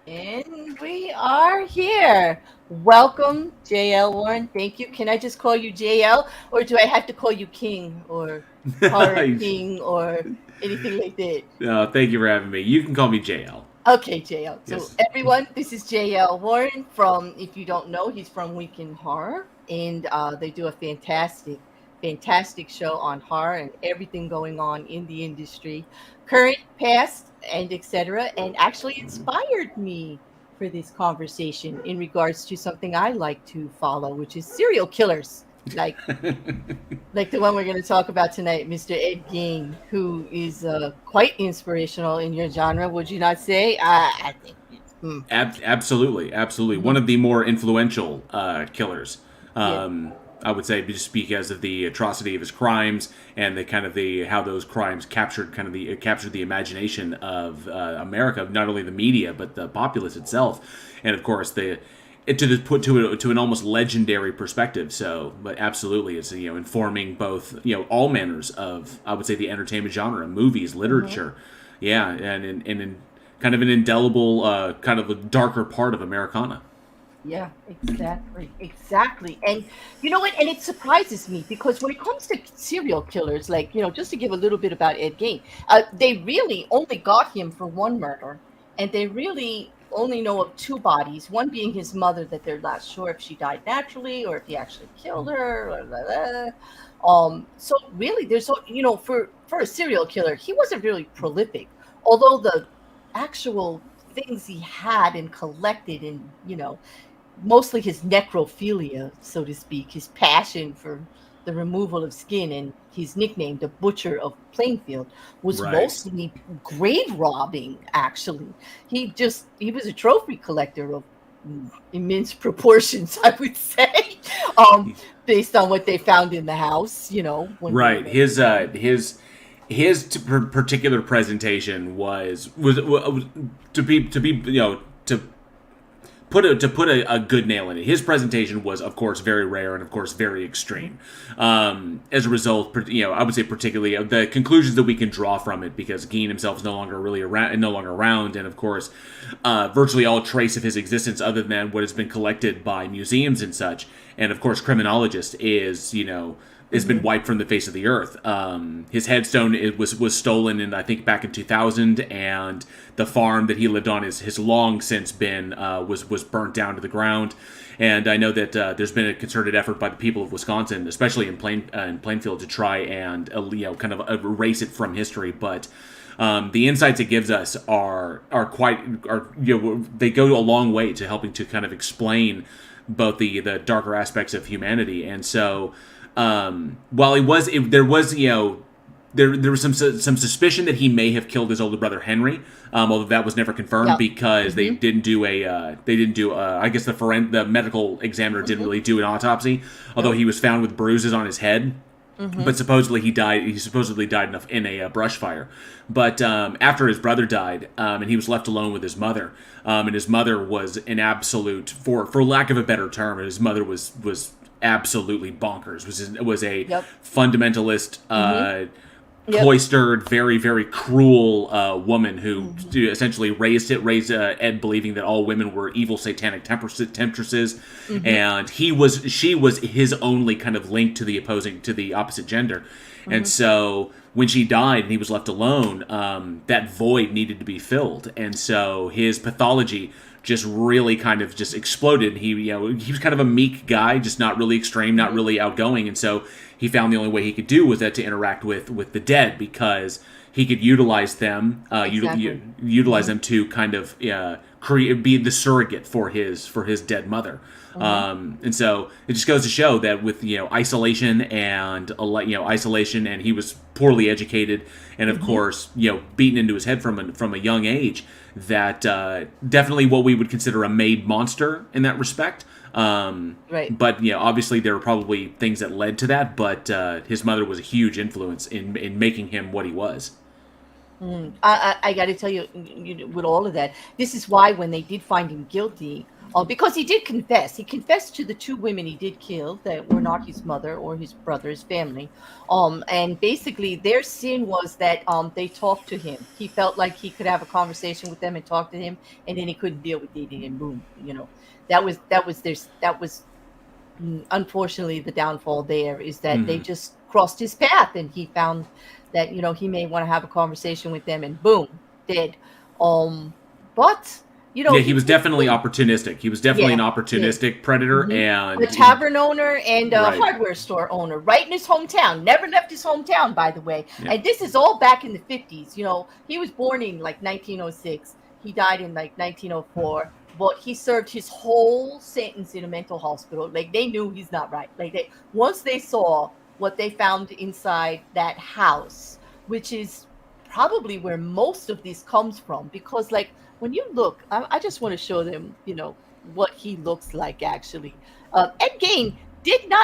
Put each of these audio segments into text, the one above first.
And we are here. Welcome, JL Warren. Thank you. Can I just call you JL, or do I have to call you King or Horror King or anything like that? Thank you for having me. You can call me JL. Okay, JL. So, Yes. everyone, this is JL Warren from, if you don't know, he's from Weekend Horror, and they do a fantastic show on horror and everything going on in the industry, current, past, and etc. And actually inspired me for this conversation in regards to something I like to follow, which is serial killers. Like like the one we're going to talk about tonight, Mr. Ed Gein, who is quite inspirational in your genre, would you not say? I think it's, Absolutely, absolutely. One mhm, of the more influential killers. yeah, I would say just because of the atrocity of his crimes and the kind of the how those crimes captured kind of the captured the imagination of America, not only the media but the populace itself, and of course the it to the, put to an almost legendary perspective. So, but absolutely, it's informing both all manners of, I would say, the entertainment genre, movies, hmm, literature, yeah, and in kind of an indelible kind of a darker part of Americana. yeah, exactly. And you know what? And it surprises me because when it comes to serial killers, like, just to give a little bit about Ed Gein, they really only got him for one murder, and they really only know of two bodies, one being his mother, that they're not sure if she died naturally or if he actually killed her. Or blah, blah. So really, for a serial killer, he wasn't really prolific, although the actual things he had and collected and mostly his necrophilia, so to speak, his passion for the removal of skin, and his nickname, the Butcher of Plainfield, was Right. mostly grave robbing, actually. He was a trophy collector of immense proportions, I would say, um, based on what they found in the house, when they Right. went. His particular presentation was to be to put a good nail in it. His presentation was, of course, very rare and, of course, very extreme. As a result, I would say particularly the conclusions that we can draw from it, because Gein himself is no longer around, and of course, virtually all trace of his existence, other than what has been collected by museums and such, and of course, criminologists, is has been Mhm. wiped from the face of the earth. His headstone was stolen in, I think, back in 2000, and the farm that he lived on has long since been was burnt down to the ground. And I know that there's been a concerted effort by the people of Wisconsin, especially in Plainfield, to try and kind of erase it from history. But the insights it gives us are they go a long way to helping to kind of explain both the darker aspects of humanity. And so while there was there was some suspicion that he may have killed his older brother Henry, although that was never confirmed because they didn't do I guess the medical examiner didn't really do an autopsy, although he was found with bruises on his head. But supposedly he died. He supposedly died in a brush fire. But after his brother died, and he was left alone with his mother, and his mother was an absolute, for lack of a better term, his mother was absolutely bonkers. Was a fundamentalist, cloistered, very, very cruel woman who essentially raised Ed believing that all women were evil satanic temptresses, and she was his only kind of link to the opposite gender. And so when she died and he was left alone, that void needed to be filled, and so his pathology just really kind of just exploded. He was kind of a meek guy, just not really extreme, not really outgoing, and so he found the only way he could do was that to interact with the dead, because he could utilize them, utilize them to kind of be the surrogate for his dead mother. And so it just goes to show that with isolation and he was poorly educated, and of course beaten into his head from a young age, that definitely what we would consider a made monster in that respect. Right. But obviously there were probably things that led to that, but his mother was a huge influence in making him what he was. I got to tell you, with all of that, this is why when they did find him guilty, because he did confess. He confessed to the two women he did kill that were not his mother or his brother's family. And basically their sin was that they talked to him. He felt like he could have a conversation with them and talk to him, and then he couldn't deal with it, and boom, that was unfortunately the downfall there, is that they just crossed his path, and he found that he may want to have a conversation with them, and boom, dead. But he was definitely opportunistic. He was definitely an opportunistic predator, and a tavern owner and a hardware store owner, right in his hometown. Never left his hometown, by the way. And this is all back in the 50s. He was born in like 1906. He died in like 1904. But he served his whole sentence in a mental hospital. Like, they knew he's not right. Like, once they saw what they found inside that house, which is probably where most of this comes from, because like when you look, I just want to show them, what he looks like actually. Ed Gein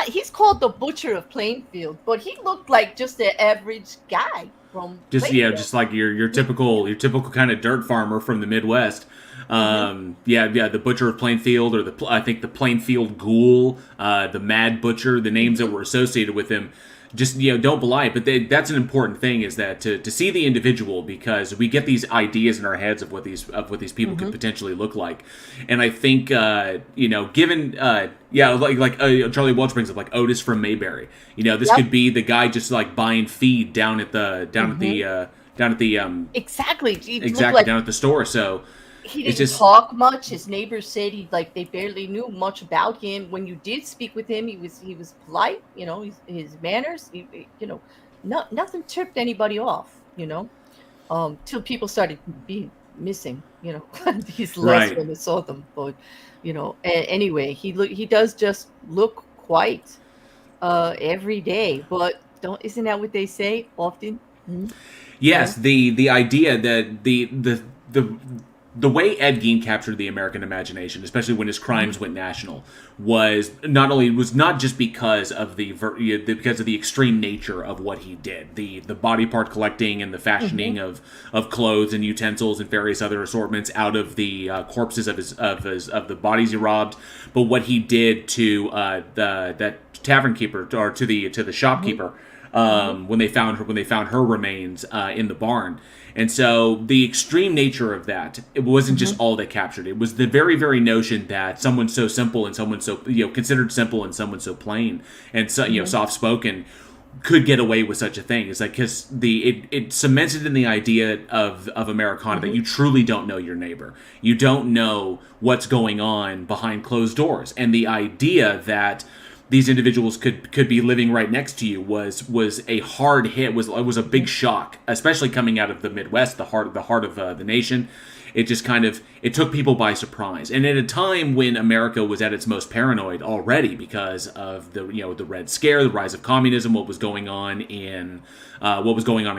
he's called the Butcher of Plainfield, but he looked like just an average guy from Plainfield. Just like your typical kind of dirt farmer from the Midwest. The Butcher of Plainfield, or I think the Plainfield Ghoul, the Mad Butcher, the names that were associated with him, just don't belie it. But that's an important thing, is that to see the individual, because we get these ideas in our heads of what these people could potentially look like, and I think given Charlie Welch brings up, like Otis from Mayberry, this could be the guy just like buying feed down at the exactly down at the store. So he didn't talk much. His neighbors said they barely knew much about him. When you did speak with him, he was polite. His manners. Nothing tipped anybody off. Till people started being missing. These last when they saw them. But anyway, he does just look quite every day. But isn't that what they say often? Mm-hmm. Yes, the idea that the way Ed Gein captured the American imagination, especially when his crimes went national, was not just because of the extreme nature of what he did, the body part collecting and the fashioning of clothes and utensils and various other assortments out of the corpses of the bodies he robbed, but what he did to that tavern keeper, or to the shopkeeper. When they found her remains in the barn. And so the extreme nature of that, it wasn't just all that captured. It was the very, very notion that someone so simple and someone so considered simple and someone so plain and so soft spoken could get away with such a thing. It's like, because it cemented in the idea of Americana that you truly don't know your neighbor. You don't know what's going on behind closed doors, and the idea that these individuals could be living right next to you was a hard hit, was a big shock, especially coming out of the Midwest, the heart of the nation, it just kind of it took people by surprise. And at a time when America was at its most paranoid already because of the the Red Scare, the rise of communism, what was going on in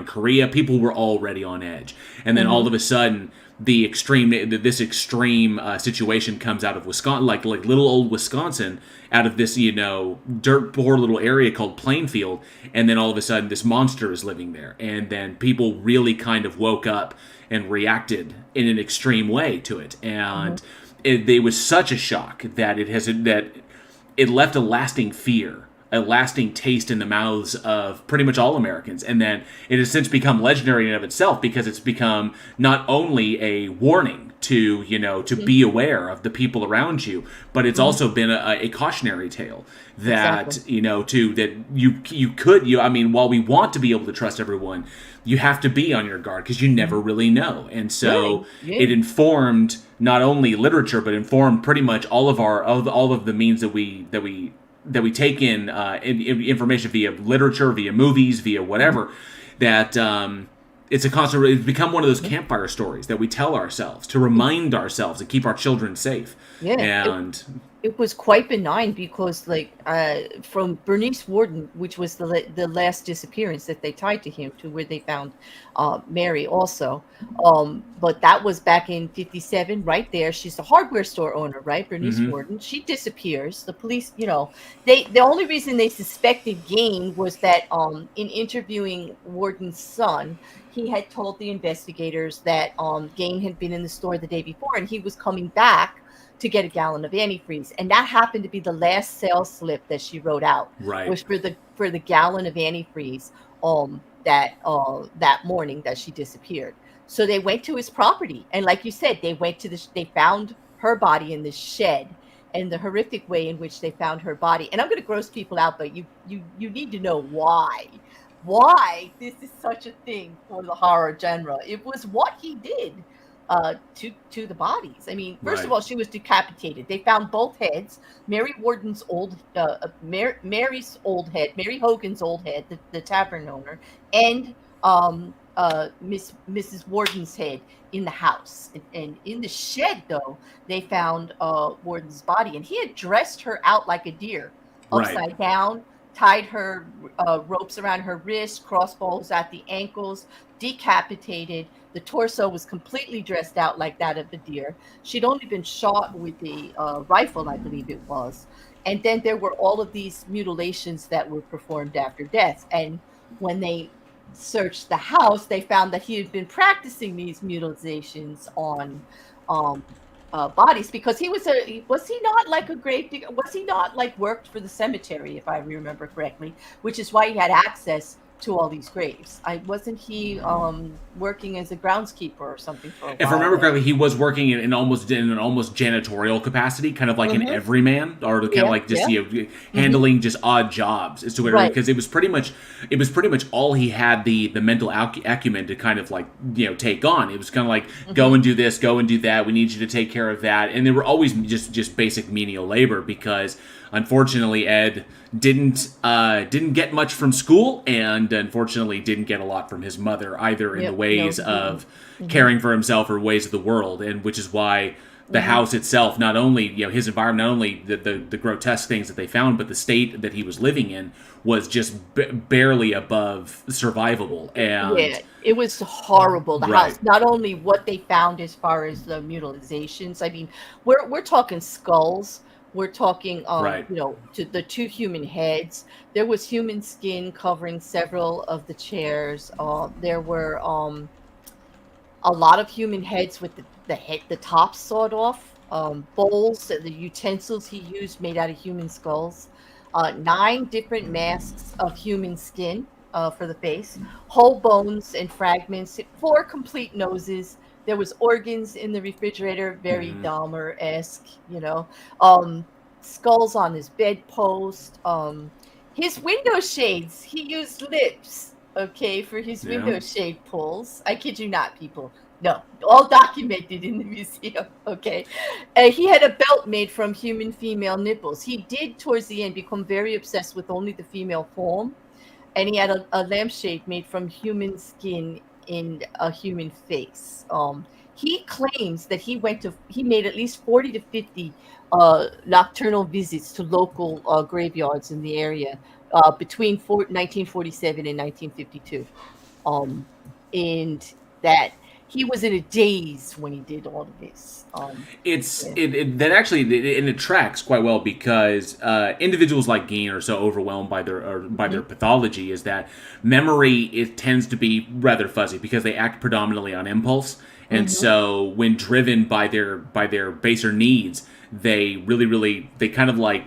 Korea, people were already on edge. And then all of a sudden, this extreme situation comes out of Wisconsin, like little old Wisconsin, out of this dirt poor little area called Plainfield, and then all of a sudden this monster is living there, and then people really kind of woke up and reacted in an extreme way to it, and it was such a shock that it left a lasting fear, a lasting taste in the mouths of pretty much all Americans. And then it has since become legendary in and of itself because it's become not only a warning to, to be aware of the people around you, but it's also been a cautionary tale that, while we want to be able to trust everyone, you have to be on your guard because you never really know. And so it informed not only literature, but informed pretty much all of the means that we take in information via literature, via movies, via whatever, that it's become one of those campfire stories that we tell ourselves to remind ourselves and keep our children safe. It was quite benign because, from Bernice Worden, which was the last disappearance that they tied to him, to where they found Mary also. But that was back in 1957, right there. She's a hardware store owner, right? Bernice Worden. She disappears. The police, the only reason they suspected Gein was that in interviewing Worden's son, he had told the investigators that Gein had been in the store the day before and he was coming back to get a gallon of antifreeze, and that happened to be the last sales slip that she wrote out. Right. Was for the gallon of antifreeze that morning that she disappeared. So they went to his property, and like you said, they found her body in this shed, and the horrific way in which they found her body. And I'm going to gross people out, but you need to know why this is such a thing for the horror genre. It was what he did to the bodies. I mean, first of all, she was decapitated. They found both heads. Mary's old head, Mary Hogan's old head, the tavern owner, and Mrs. Worden's head in the house. And in the shed, though, they found Worden's body, and he had dressed her out like a deer, upside down, tied her ropes around her wrists, crossbows at the ankles, decapitated. The torso was completely dressed out like that of the deer. She'd only been shot with the rifle, I believe it was. And then there were all of these mutilations that were performed after death. And when they searched the house, they found that he had been practicing these mutilations on bodies, because was he not like a grave digger? Was he not like worked for the cemetery, if I remember correctly, which is why he had access to all these graves? Wasn't he working as a groundskeeper or something for a while? If I remember correctly, he was working in an almost janitorial capacity, kind of like an everyman, or kind of like just handling just odd jobs as to whatever, because it was pretty much all he had the mental acumen to kind of take on. It was kind of like go and do this, go and do that. We need you to take care of that, and they were always just basic menial labor because unfortunately Ed didn't get much from school, and unfortunately didn't get a lot from his mother either in the ways of caring for himself or ways of the world, and which is why the house itself, not only his environment, not only the grotesque things that they found, but the state that he was living in was just barely above survivable. And it was horrible. The house, not only what they found as far as the mutilations. I mean, we're talking skulls. We're talking, to the two human heads. There was human skin covering several of the chairs. There were a lot of human heads with the tops sawed off. Bowls, the utensils he used made out of human skulls. 9 different masks of human skin for the face. Whole bones and fragments. 4 complete noses. There was organs in the refrigerator, very Dahmer-esque, skulls on his bedpost. His window shades, he used lips, for his window shade pulls. I kid you not, people. No, all documented in the museum, he had a belt made from human female nipples. He did, towards the end, become very obsessed with only the female form. And he had a lampshade made from human skin in a human face. he claims that he made at least 40 to 50 nocturnal visits to local graveyards in the area between 1947 and 1952. And that he was in a daze when he did all of this. Yeah. That actually it tracks quite well because individuals like Gein are so overwhelmed by their pathology is that memory it tends to be rather fuzzy because they act predominantly on impulse, and so when driven by their baser needs, they really they kind of like,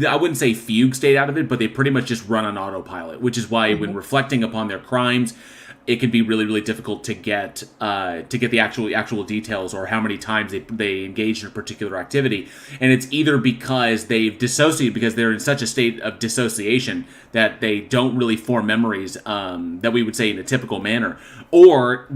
I wouldn't say fugue state out of it, but they pretty much just run on autopilot, which is why when reflecting upon their crimes, it can be really difficult to get the actual details or how many times they engage in a particular activity. And it's either because they've dissociated, because they're in such a state of dissociation that they don't really form memories that we would say in a typical manner, or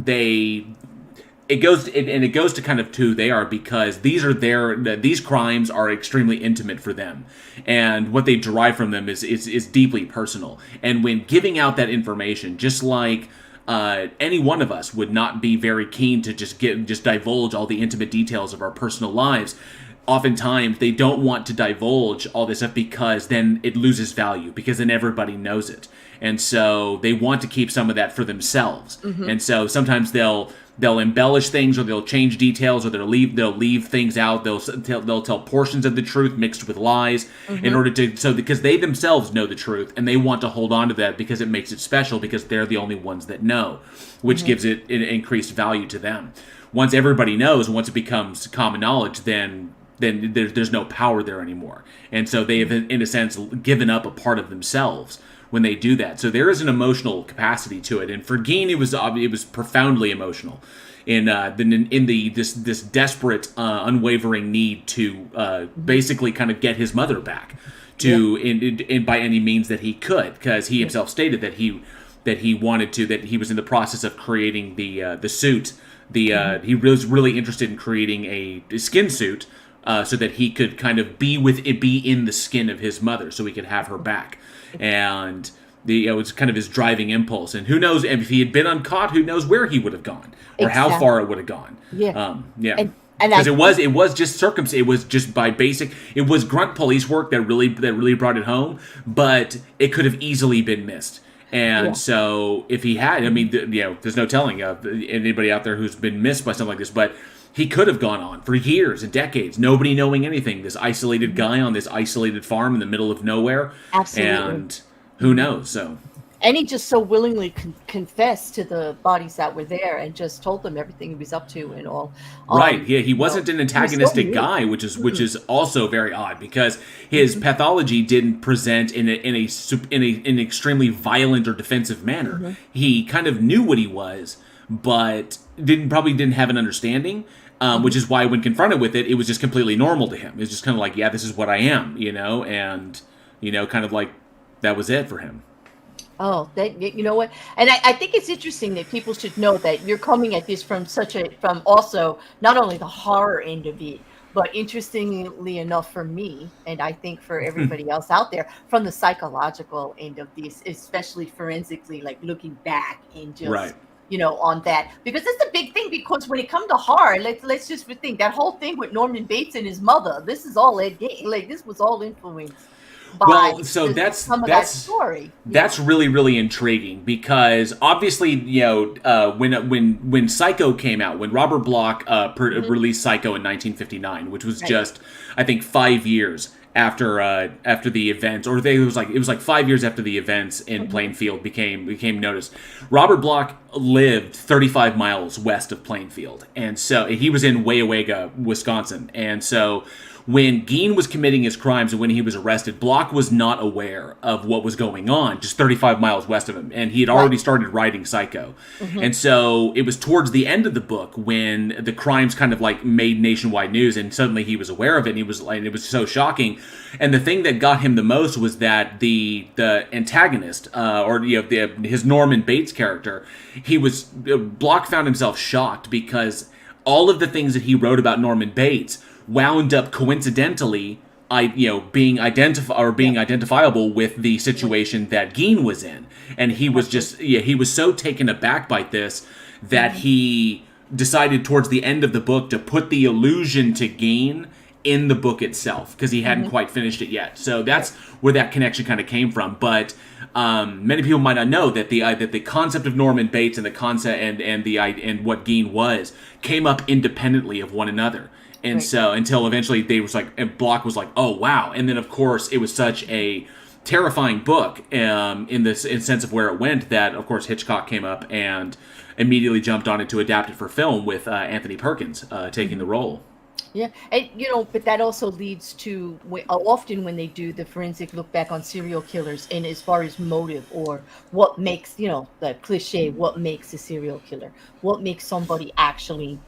it goes to kind of who they are, because these crimes are extremely intimate for them, and what they derive from them is deeply personal. And when giving out that information, just like any one of us would not be very keen to just divulge all the intimate details of our personal lives, oftentimes they don't want to divulge all this stuff because then it loses value, because then everybody knows it, and so they want to keep some of that for themselves. And so sometimes they'll embellish things, or they'll change details, or they'll leave things out. They'll tell portions of the truth mixed with lies in order to, because they themselves know the truth and they want to hold on to that because it makes it special, because they're the only ones that know, which gives it an increased value to them. Once everybody knows, once it becomes common knowledge, then there's no power there anymore, and so they have, in a sense, given up a part of themselves when they do that. So there is an emotional capacity to it, and for Gein, it was profoundly emotional in this desperate, unwavering need to basically kind of get his mother back in by any means that he could, because he himself stated that he wanted to, that he was in the process of creating the suit. He was really interested in creating a skin suit so that he could kind of be in the skin of his mother, so he could have her back. And it was kind of his driving impulse. And who knows, if he had been uncaught, who knows where he would have gone, or how far it would have gone. Because it was just circumstance. It was just by basic. It was grunt police work that really brought it home. But it could have easily been missed. And so if he had, I mean, there's no telling anybody out there who's been missed by something like this, but he could have gone on for years and decades, nobody knowing anything. This isolated guy on this isolated farm in the middle of nowhere. Absolutely. And who knows? So. And he just so willingly confessed to the bodies that were there and just told them everything he was up to and all. Right. Yeah. He wasn't an antagonistic guy, which is also very odd, because his pathology didn't present in an extremely violent or defensive manner. He kind of knew what he was, but probably didn't have an understanding. Which is why when confronted with it, it was just completely normal to him. It was just kind of like, yeah, this is what I am, and, kind of like that was it for him. Oh, you know what? And I think it's interesting that people should know that you're coming at this from also not only the horror end of it, but interestingly enough for me, and I think for everybody else out there, from the psychological end of this, especially forensically, like looking back and just... Right. On that, because that's the big thing. Because when it comes to horror, let's just think that whole thing with Norman Bates and his mother. This is all Ed Gein. Like, this was all influenced by that story. That's really intriguing, because obviously, when Psycho came out, when Robert Bloch released Psycho in 1959, which was just, I think, 5 years after the events, or it was like 5 years after the events in Plainfield became noticed. Robert Bloch lived 35 miles west of Plainfield, and so he was in Weyauwega, Wisconsin, and so when Gein was committing his crimes and when he was arrested, Bloch was not aware of what was going on just 35 miles west of him, and he had already started writing Psycho. And so it was towards the end of the book when the crimes kind of like made nationwide news, and suddenly he was aware of it, and it was so shocking. And the thing that got him the most was that the antagonist, his Norman Bates character, Bloch found himself shocked, because all of the things that he wrote about Norman Bates wound up coincidentally, being identifiable with the situation that Gein was in, and he was he was so taken aback by this that he decided towards the end of the book to put the allusion to Gein in the book itself because he hadn't quite finished it yet. So that's where that connection kind of came from. But many people might not know that the concept of Norman Bates and the concept and what Gein was came up independently of one another. And so until eventually and Bloch was like, oh wow. And then of course it was such a terrifying book in sense of where it went that of course Hitchcock came up and immediately jumped on it to adapt it for film with Anthony Perkins taking the role. Yeah, and but that also leads to often when they do the forensic look back on serial killers, and as far as motive or what makes the cliche, what makes a serial killer, what makes somebody actually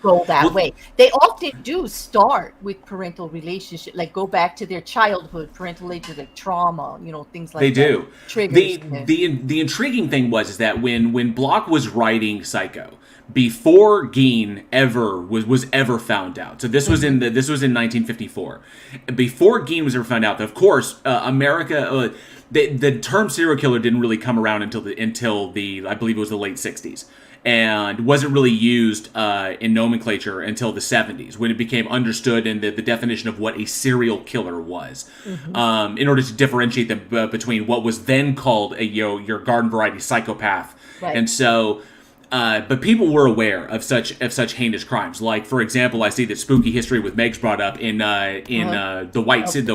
go that way. They often do start with parental relationship, like go back to their childhood, parental relationship, trauma, things like they that. They do. Triggers. The intriguing thing is that when Bloch was writing Psycho, before Gein was ever found out. So this was in 1954. Before Gein was ever found out, of course, America the term serial killer didn't really come around until the I believe it was the late 60s. And wasn't really used in nomenclature until the 70s, when it became understood in the definition of what a serial killer was, in order to differentiate them between what was then called your garden variety psychopath. Right. And so, but people were aware of such heinous crimes. Like, for example, I see that Spooky History with Meg's brought up in the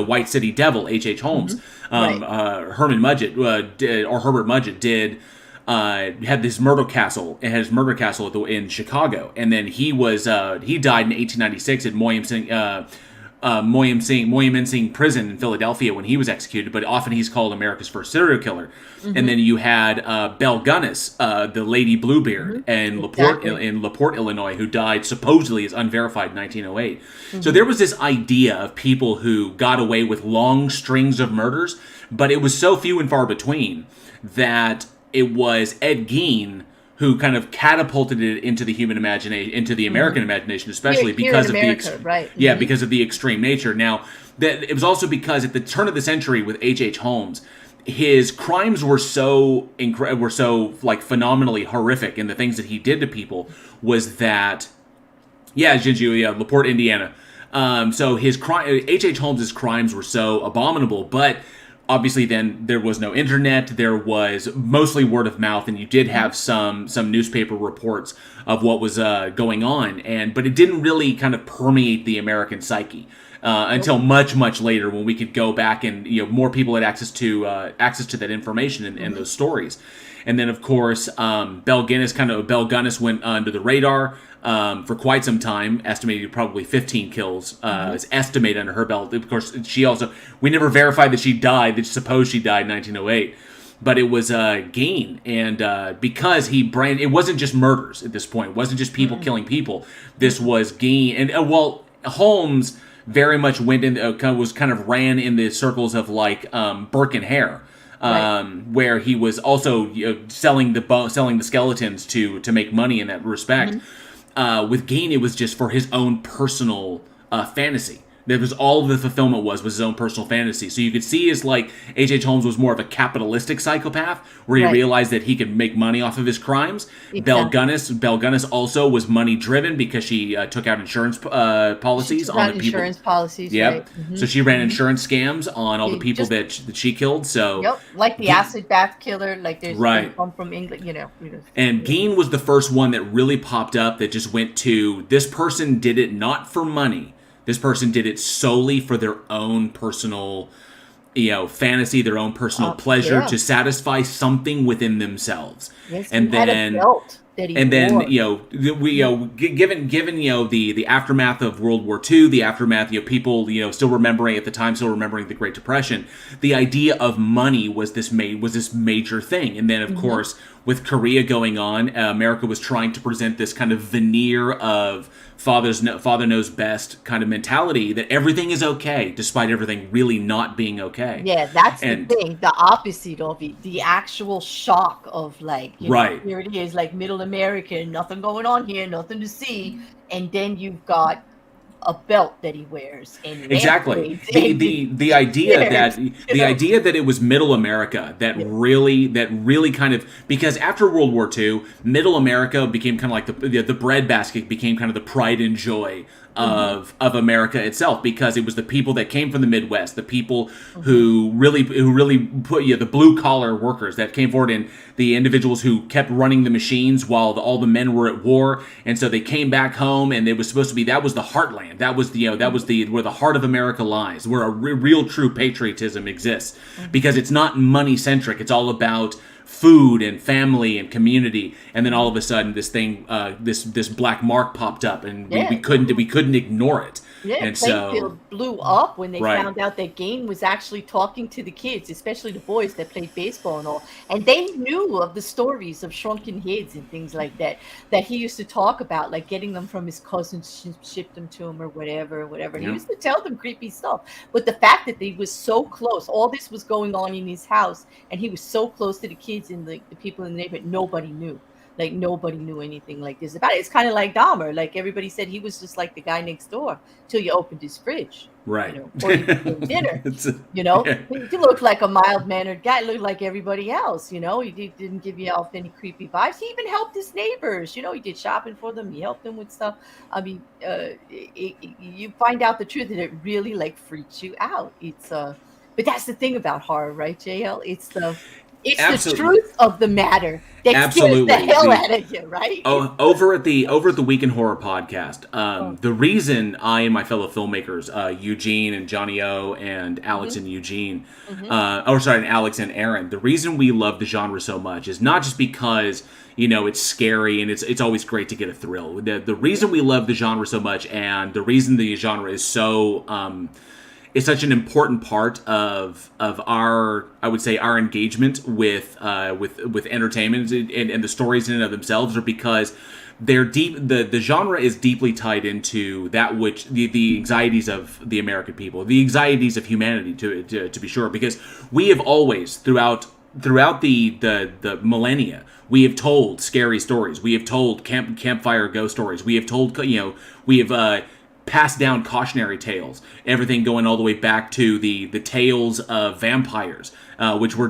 White City Devil, H.H. Holmes. Herbert Mudgett did. Had this murder castle. It had his murder castle in Chicago, and then he died in 1896 at Moyamensing Prison in Philadelphia when he was executed. But often he's called America's first serial killer. And then you had Belle Gunness, the Lady Bluebeard, in LaPorte, Illinois, who died supposedly as unverified in 1908. So there was this idea of people who got away with long strings of murders, but it was so few and far between that it was Ed Gein who kind of catapulted it into the human imagination, into the American imagination, especially because of because of the extreme nature. Now, it was also because at the turn of the century with H.H. Holmes, his crimes were so like phenomenally horrific, and the things that he did to people was that, LaPorte, Indiana. So H.H. Holmes's crimes were so abominable, but obviously, then there was no internet. There was mostly word of mouth, and you did have some newspaper reports of what was going on, but it didn't really kind of permeate the American psyche until much later, when we could go back and more people had access to that information and those stories. And then, of course, Belle Gunness went under the radar for quite some time, estimated probably 15 kills is estimated under her belt. Of course, we never verified that she died, that supposed she died in 1908. But it was Gein, and because it wasn't just murders at this point. It wasn't just people killing people. This was Gein, and Holmes very much went in, ran in the circles of like Burke and Hare. Where he was also selling the skeletons to make money in that respect. With Gein, it was just for his own personal fantasy. That was all the fulfillment was his own personal fantasy. So you could see as like H.H. Holmes was more of a capitalistic psychopath, where he realized that he could make money off of his crimes. Exactly. Belle Gunness also was money driven because she took out insurance policies on the people. Insurance policies. Yep. Right. So she ran insurance scams on all the people that she killed. So like the acid bath killer. Like there's come from England. And Gein was the first one that really popped up that just went to, this person did it not for money. This person did it solely for their own personal, fantasy, their own personal pleasure, to satisfy something within themselves. Yes, and then, given the aftermath of World War II, the aftermath, people still remembering the Great Depression, the idea of money was this major thing. And then of course, with Korea going on, America was trying to present this kind of veneer of father knows best kind of mentality, that everything is okay despite everything really not being okay. Yeah, that's the thing. The opposite of it, the actual shock of like, here it is, like middle America, nothing going on here, nothing to see, and then you've got a belt that he wears and Exactly. lampshades The and the the idea chairs, that the idea that it was Middle America Yeah. that really kind of, because after World War II, Middle America became kind of like the breadbasket became kind of the pride and joy Hmm. of America itself, because it was the people that came from the Midwest, the people Hmm. who really put the blue collar workers that came forward, and the individuals who kept running the machines while all the men were at war, and so they came back home, and it was supposed to be, that was the heartland, that was the that was the where the heart of America lies, where a real true patriotism exists, Hmm. because it's not money centric, it's all about food and family and community. And then all of a sudden this black mark popped up, and we Yeah. couldn't ignore it. Yeah, And so Plainfield blew up when they right. found out that Gein was actually talking to the kids, especially the boys that played baseball and all. And they knew of the stories of shrunken heads and things like that that he used to talk about, like getting them from his cousins, shipped them to him or whatever, whatever. And he Yeah. used to tell them creepy stuff. But the fact that he was so close, all this was going on in his house, and he was so close to the kids and the people in the neighborhood, nobody knew. Like nobody knew anything like this about it. It's kind of like Dahmer. Like everybody said he was just like the guy next door till you opened his fridge, Right. or you gave him dinner. It's yeah. He looked like a mild mannered guy, looked like everybody else. He didn't give you off any creepy vibes. He even helped his neighbors. He did shopping for them. He helped them with stuff. I mean, you find out the truth, and it really like freaks you out. But that's the thing about horror, right, JL? It's the Absolutely. truth of the matter that scares the Absolutely. hell The out of you, right? over at the Week in Horror podcast, Oh, the reason I and my fellow filmmakers, Eugene and Johnny O and Alex mhm, and Eugene, mhm, and Alex and Aaron, the reason we love the genre so much is not just because it's scary and it's always great to get a thrill. The reason we love the genre so much, and the reason the genre is so is such an important part of our, I would say, our engagement with entertainment and the stories in and of themselves, are because they're deep. The genre is deeply tied into that which the anxieties of the American people, the anxieties of humanity, to be sure, because we have always throughout the millennia, we have told scary stories. We have told campfire ghost stories. We have told we have passed down cautionary tales. Everything going all the way back to the tales of vampires, which were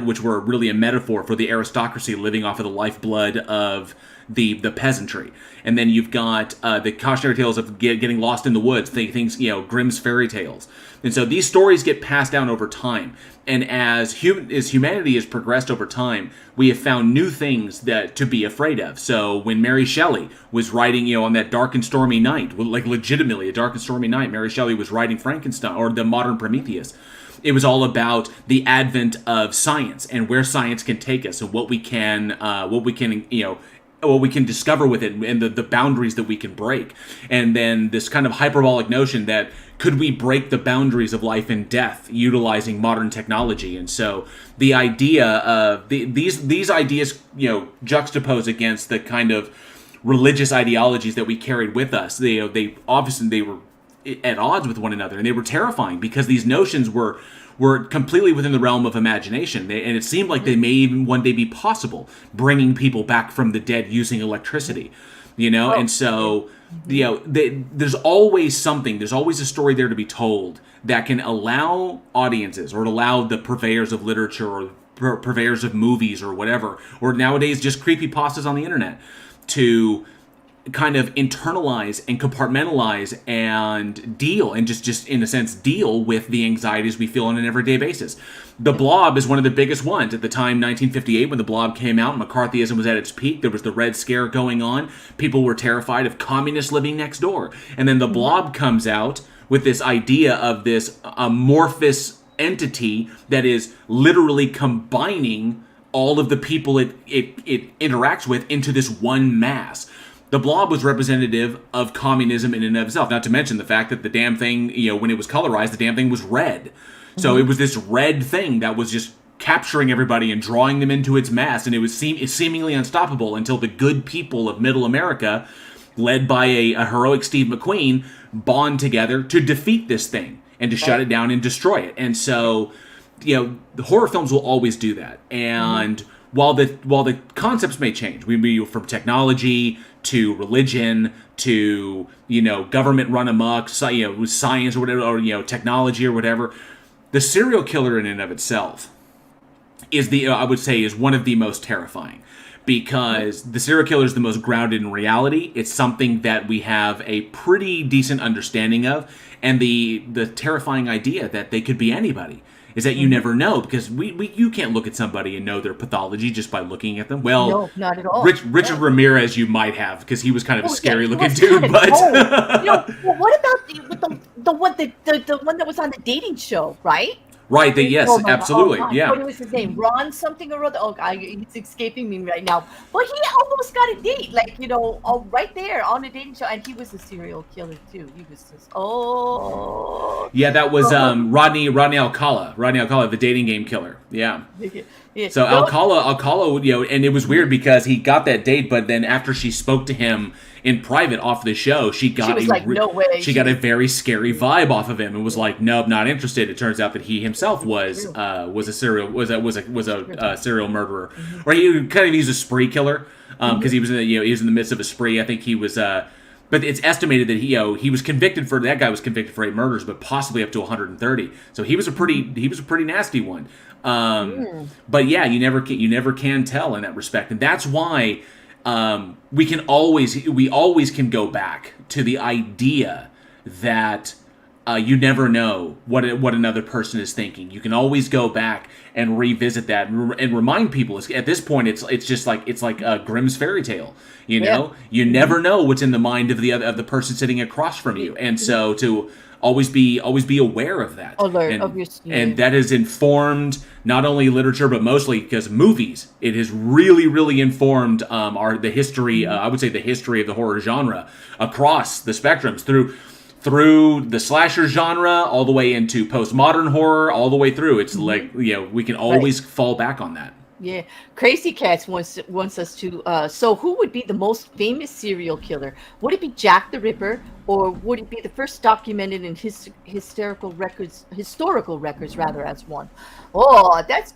which were really a metaphor for the aristocracy living off of the lifeblood of the peasantry. And then you've got the cautionary tales of getting lost in the woods, things Grimm's fairy tales. And so these stories get passed down over time. And as humanity has progressed over time, we have found new things that to be afraid of. So when Mary Shelley was writing, on that dark and stormy night, like legitimately a dark and stormy night, Mary Shelley was writing Frankenstein or the modern Prometheus. It was all about the advent of science and where science can take us, and what we can discover with it, and the boundaries that we can break. And then this kind of hyperbolic notion that could we break the boundaries of life and death utilizing modern technology? And so the idea of these ideas, juxtapose against the kind of religious ideologies that we carried with us. They were at odds with one another, and they were terrifying because these notions were completely within the realm of imagination, and it seemed like they may even one day be possible, bringing people back from the dead using electricity, Oh, and yeah. so Mhm. there's always something, there's always a story there to be told that can allow audiences, or allow the purveyors of literature, or purveyors of movies, or whatever, or nowadays just creepypastas on the internet, to kind of internalize and compartmentalize and deal, and just in a sense deal with the anxieties we feel on an everyday basis. The Yep. Blob is one of the biggest ones. At the time, 1958, when The Blob came out, McCarthyism was at its peak. There was the Red Scare going on. People were terrified of communists living next door. And then The Mhm. Blob comes out with this idea of this amorphous entity that is literally combining all of the people it interacts with into this one mass. The Blob was representative of communism in and of itself. Not to mention the fact that the damn thing, when it was colorized, the damn thing was red. So it Mhm. was this red thing that was just capturing everybody and drawing them into its mass, and it's seemingly unstoppable until the good people of Middle America, led by a heroic Steve McQueen, bond together to defeat this thing and to shut Right. it down and destroy it. And so, the horror films will always do that. Mhm. And while the concepts may change, we be from technology to religion to government run amok, science or whatever, or technology or whatever. The serial killer in and of itself is I would say is one of the most terrifying, because the serial killer is the most grounded in reality. It's something that we have a pretty decent understanding of, and the terrifying idea that they could be anybody is that you never know, because you can't look at somebody and know their pathology just by looking at them. Well, no, not at all. Richard Ramirez, you might have, because he was kind of a scary looking dude. But well, what about the one that was on the dating show, right? Right, yes, absolutely, yeah. What was his name? Ron something or other? Oh, he's escaping me right now. But he almost got a date, right there on a dating show, and he was a serial killer too. He was just, yeah, that was Rodney Alcala, the dating game killer. Yeah. Yeah. So Alcala, and it was weird because he got that date, but then after she spoke to him in private off the show, she got no way. She got a very scary vibe off of him and was like, nope, not interested. It turns out that he himself was a serial murderer, or he's a spree killer, because he was in the midst of a spree. I think he was. But it's estimated that he was convicted for that guy was convicted for 8 murders, but possibly up to 130. So he was a pretty nasty one. But yeah, you never can tell in that respect, and that's why we always can go back to the idea that you never know what another person is thinking. You can always go back and revisit that and remind people. At this point, it's just like a Grimm's fairy tale. You never know what's in the mind of the person sitting across from you, and so to always be aware of that. And that has informed not only literature but mostly because movies. It has really, really informed the history. I would say the history of the horror genre across the spectrums through the slasher genre all the way into postmodern horror all the way through. It's we can always fall back on that. Yeah, Crazy Cats wants us to. So, who would be the most famous serial killer? Would it be Jack the Ripper, or would it be the first documented in historical records rather as one? Oh, that's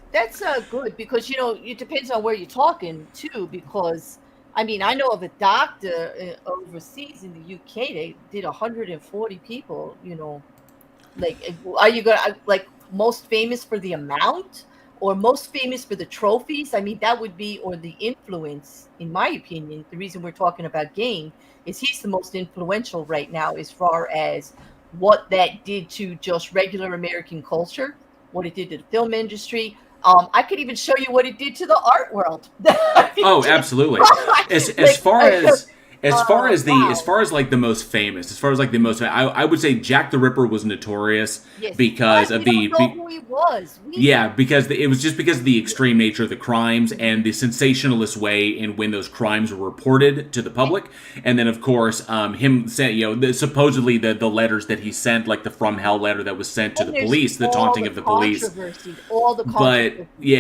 good, because it depends on where you're talking too. Because I know of a doctor overseas in the UK. They did 140 people. Are you gonna most famous for the amount? Or most famous for the trophies? That would be, or the influence, in my opinion. The reason we're talking about Gein is he's the most influential right now as far as what that did to just regular American culture, what it did to the film industry. I could even show you what it did to the art world. Absolutely. As far as the most famous, I would say Jack the Ripper was notorious because of the. Don't know who he was. Because it was just because of the extreme nature of the crimes and the sensationalist way in when those crimes were reported to the public, and then of course him sent supposedly the letters that he sent, like the From Hell letter that was sent to the police, the taunting of the police. All the controversy. You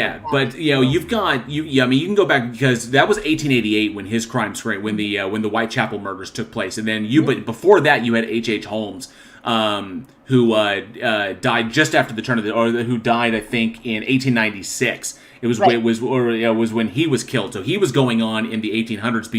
can go back, because that was 1888 when his crimes when the Whitechapel murders took place, and then but before that you had H.H. Holmes, who died just after the turn of who died, I think, in 1896. It was was when he was killed. So he was going on in the 1800s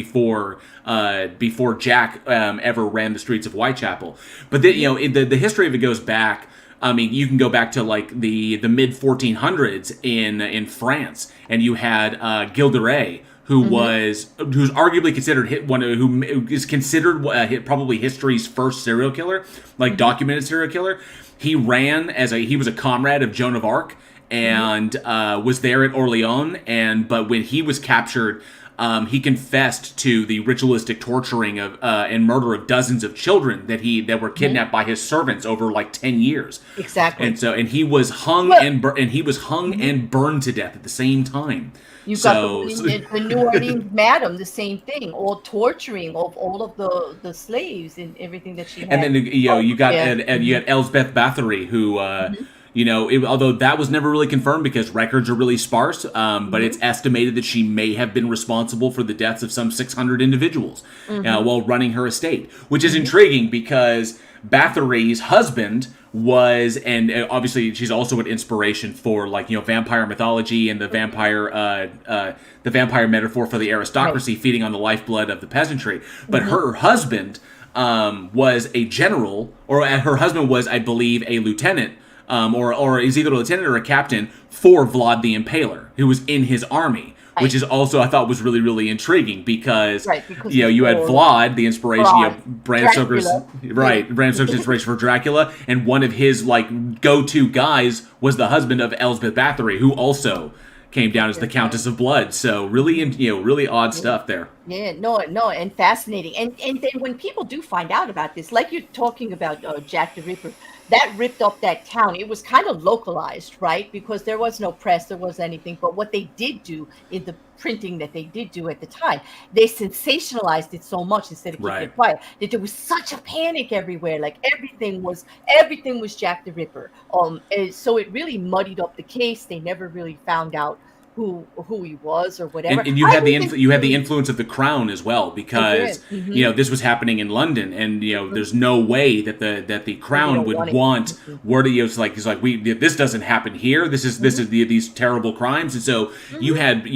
before Jack ever ran the streets of Whitechapel. But the history of it goes back. You can go back to the mid 1400s in France, and you had Gilles de Rais, who's arguably considered who is considered probably history's first serial killer, documented serial killer. He ran he was a comrade of Joan of Arc, and was there at Orleans, but when he was captured, he confessed to the ritualistic torturing of and murder of dozens of children that were kidnapped by his servants over 10 years. Exactly. And he was hung and burned to death at the same time. You've got the New Orleans Madam, the same thing, all torturing of all of the slaves and everything that she had. And then you got Elsbeth Bathory, who although that was never really confirmed because records are really sparse, but it's estimated that she may have been responsible for the deaths of some 600 individuals while running her estate, which is intriguing because Bathory's husband was, and obviously she's also an inspiration for like vampire mythology and the vampire metaphor for the aristocracy feeding on the lifeblood of the peasantry. But her husband was a general, or her husband was, I believe, a lieutenant, or is either a lieutenant or a captain for Vlad the Impaler, who was in his army. Which is also, I thought, was really, really intriguing because you had Vlad, the inspiration, Bram Stoker's inspiration for Dracula, and one of his like go-to guys was the husband of Elizabeth Bathory, who also came down as the Countess of Blood. So really, really odd stuff there. Yeah, no, and fascinating. And then when people do find out about this, like you're talking about Jack the Ripper, that ripped up that town. It was kind of localized, right? Because there was no press, there was anything. But what they did do in the printing that they did do at the time, they sensationalized it so much instead of keeping it quiet that there was such a panic everywhere. Like everything was Jack the Ripper. So it really muddied up the case. They never really found out who he was or whatever. And you had the influence of the Crown as well, because this was happening in London, and there's no way that the Crown would want word. It's like this doesn't happen here. This is these terrible crimes, and so you had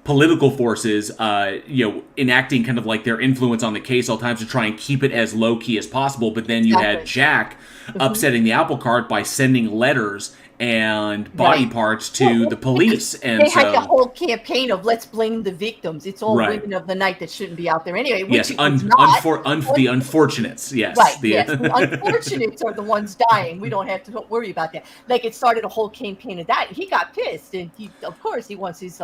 political forces enacting kind of like their influence on the case all times to try and keep it as low key as possible. But then you had Jack upsetting the apple cart by sending letters and body parts to the police, and they had the whole campaign of let's blame the victims. It's all women of the night that shouldn't be out there anyway. Which The unfortunates. Yes, the unfortunates are the ones dying. We don't have to worry about that. Like it started a whole campaign of that. He got pissed, and he wants his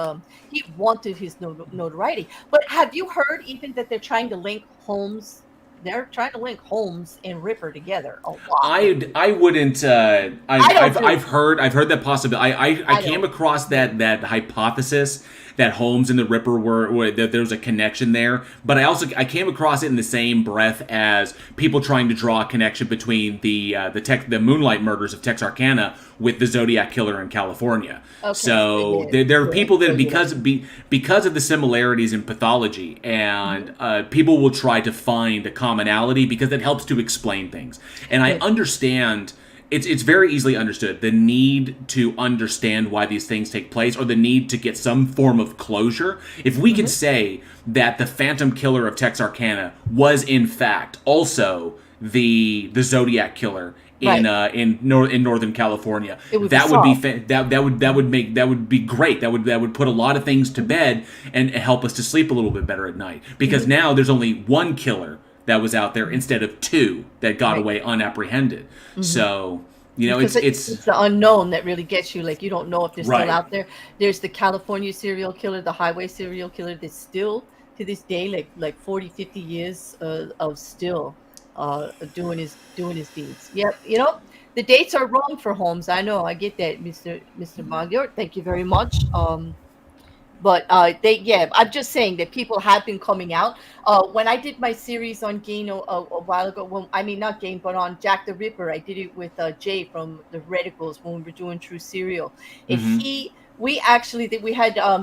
he wanted his notoriety. But have you heard even that they're trying to link Holmes? They're trying to link Holmes and Ripper together a lot. I wouldn't. I've heard that possibility. I came across that hypothesis that Holmes and the Ripper were that there was a connection there, but I came across it in the same breath as people trying to draw a connection between the Moonlight murders of Texarkana with the Zodiac Killer in California. Okay. So there are people that because of the similarities in pathology, and people will try to find a commonality because it helps to explain things. And I understand. It's very easily understood, the need to understand why these things take place, or the need to get some form of closure. If we could say that the Phantom Killer of Texarkana was in fact also the Zodiac Killer in Northern California, that would be great. That would put a lot of things to bed and help us to sleep a little bit better at night, because now there's only one killer that was out there instead of two that got away unapprehended. So, it's the unknown that really gets you. Like, you don't know if they're still out there. There's the California serial killer, the highway serial killer that's still, to this day, like 40, 50 years of still doing his deeds. Yep, the dates are wrong for Holmes. I know, I get that, Mr. Magyar. Thank you very much. But I'm just saying that people have been coming out. When I did my series on Gein a while ago, not Gein, but on Jack the Ripper, I did it with Jay from the Radicals when we were doing True Serial. And we had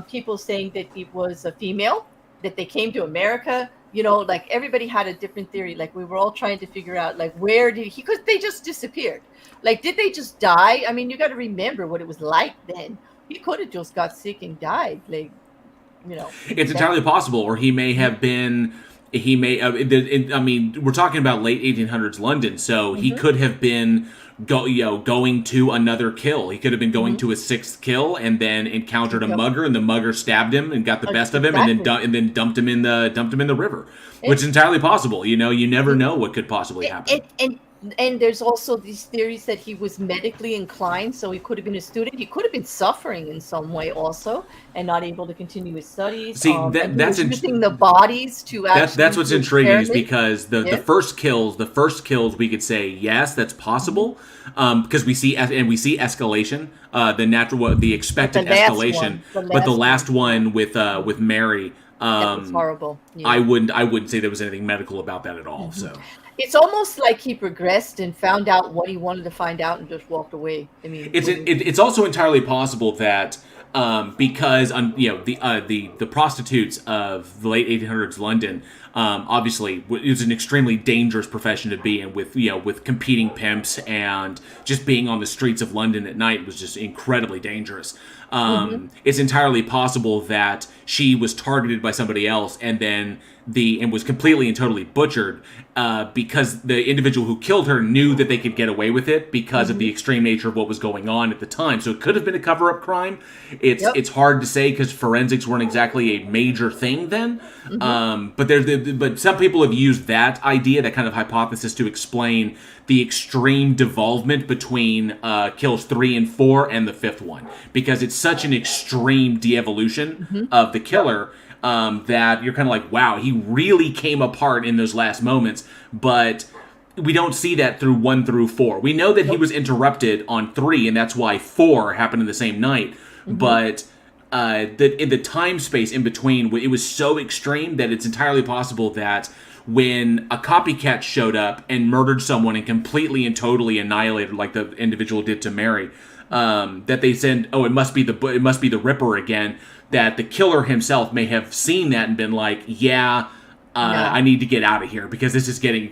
people saying that it was a female, that they came to America. Like everybody had a different theory. Like we were all trying to figure out, like, where did because they just disappeared. Like, did they just die? I mean, you got to remember what it was like then. He could have just got sick and died, It's entirely possible, or he may have been. He may. We're talking about late 1800s London, so he could have been going to another kill. He could have been going to a sixth kill, and then encountered a mugger, and the mugger stabbed him and got the best of him, and then dumped him in the river, which is entirely possible. You never know what could possibly happen. And there's also these theories that he was medically inclined, so he could have been a student. He could have been suffering in some way also, and not able to continue his studies. See, that's using the bodies to actually. That's what's intriguing, is because the first kills, we could say yes, that's possible, because we see escalation, the expected escalation, but the last one with Mary. That was horrible. Yeah. I wouldn't say there was anything medical about that at all. So. It's almost like he progressed and found out what he wanted to find out and just walked away. I mean, it's also entirely possible that because the prostitutes of the late 1800s London Obviously, it was an extremely dangerous profession to be in, with competing pimps, and just being on the streets of London at night was just incredibly dangerous. It's entirely possible that she was targeted by somebody else and was completely and totally butchered because the individual who killed her knew that they could get away with it because of the extreme nature of what was going on at the time. So it could have been a cover-up crime. It's hard to say because forensics weren't exactly a major thing then. But some people have used that idea, that kind of hypothesis, to explain the extreme devolvement between kills 3 and 4 and the 5th one, because it's such an extreme de-evolution of the killer that you're kind of like, wow, he really came apart in those last moments, but we don't see that through 1 through 4. We know that he was interrupted on 3, and that's why 4 happened in the same night, but in the time space in between, it was so extreme that it's entirely possible that when a copycat showed up and murdered someone and completely and totally annihilated, like the individual did to Mary, that they said, "Oh, it must be the Ripper again." That the killer himself may have seen that and been like, "Yeah, I need to get out of here because this is getting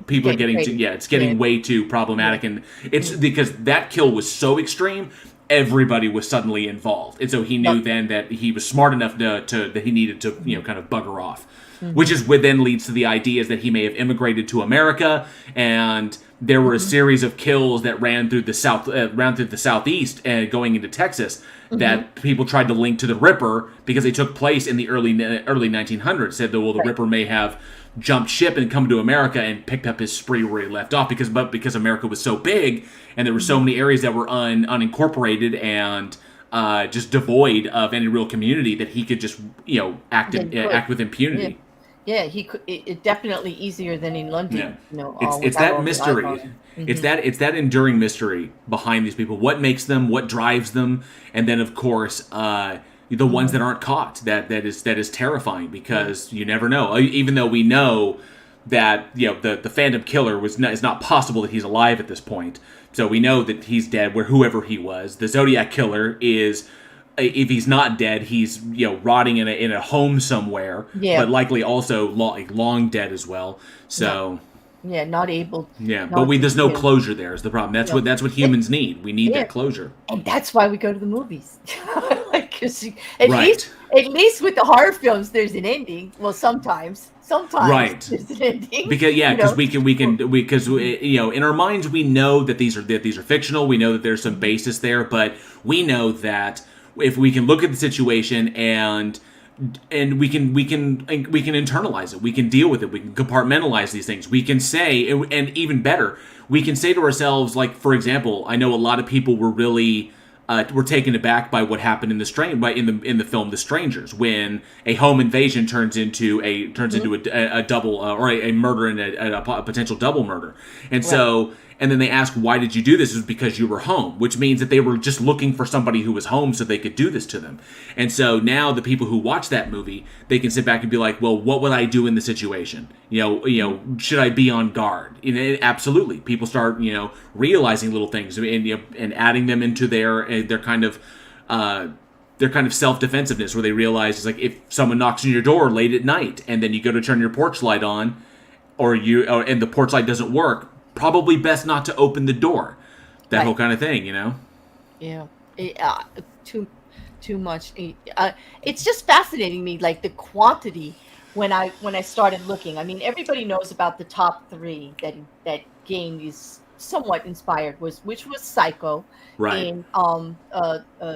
people are getting it's getting way too problematic," and it's because that kill was so extreme. Everybody was suddenly involved, and so he knew then that he was smart enough to that he needed to kind of bugger off. Which is what then leads to the ideas that he may have immigrated to America, and there were a series of kills that ran through the southeast and going into Texas that people tried to link to the Ripper because they took place in the early 1900s. Said that the Ripper may have jumped ship and come to America and picked up his spree where he left off because America was so big and there were so many areas that were unincorporated and just devoid of any real community that he could just act with impunity. Yeah, he could. It definitely easier than in London. Yeah. It's that mystery. It's that enduring mystery behind these people. What makes them? What drives them? And then, of course, the ones that aren't caught. That is terrifying because you never know. Even though we know that the Phantom Killer is not possible that he's alive at this point. So we know that he's dead. Whoever he was, the Zodiac Killer is. If he's not dead, he's rotting in a home somewhere, but likely also long dead as well. So not able. Yeah, but there's no closure. There is the problem. That's what humans need. We need that closure, and that's why we go to the movies. At least with the horror films, there's an ending. Well, sometimes there's an ending. Because in our minds we know that these are fictional. We know that there's some basis there, but we know that. If we can look at the situation and we can internalize it, we can deal with it, we can compartmentalize these things. We can say, and even better, we can say to ourselves, like for example, I know a lot of people were really were taken aback by what happened in the film The Strangers, when a home invasion turns into a double or a murder and a potential double murder, and so. And then they ask, why did you do this? It was because you were home, which means that they were just looking for somebody who was home so they could do this to them. And so now the people who watch that movie, they can sit back and be like, well, what would I do in the situation? Should I be on guard? Absolutely. People start, realizing little things and adding them into their kind of self-defensiveness, where they realize it's like if someone knocks on your door late at night and then you go to turn your porch light on and the porch light doesn't work, probably best not to open the door. That whole kind of thing, Yeah. Too much. It's just fascinating me, like the quantity when I started looking. I mean, everybody knows about the top 3 that Gein is somewhat inspired, which was Psycho, in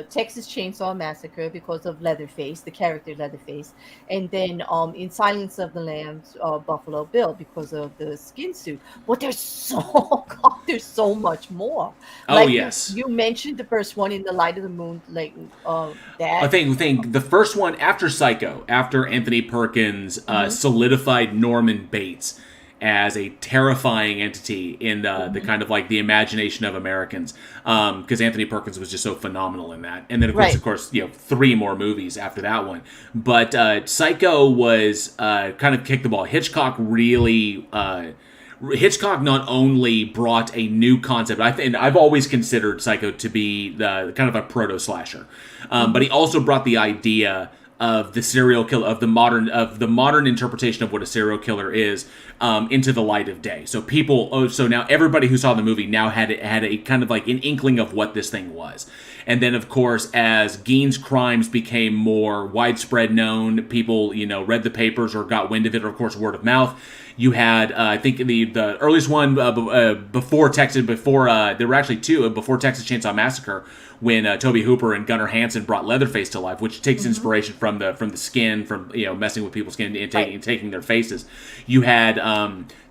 Texas Chain Saw Massacre because of Leatherface, the character Leatherface, and then in Silence of the Lambs, Buffalo Bill because of the skin suit. But there's so much more. Yes. You mentioned the first one, In the Light of the Moon, like that. I think the first one after Psycho, after Anthony Perkins solidified Norman Bates as a terrifying entity in the kind of like the imagination of Americans, because Anthony Perkins was just so phenomenal in that. And then of course 3 more movies after that one. But Psycho was kind of kicked the ball. Hitchcock not only brought a new concept, and I've always considered Psycho to be the kind of a proto slasher, but he also brought the idea of the serial killer, of the modern interpretation of what a serial killer is, into the light of day. So so now everybody who saw the movie now had a kind of like an inkling of what this thing was. And then, of course, as Gein's crimes became more widespread known, people, read the papers or got wind of it, or, of course, word of mouth. You had, I think, the earliest one before there were actually two, before Texas Chainsaw Massacre, when Tobe Hooper and Gunnar Hansen brought Leatherface to life, which takes inspiration from the skin, from messing with people's skin and taking their faces. You had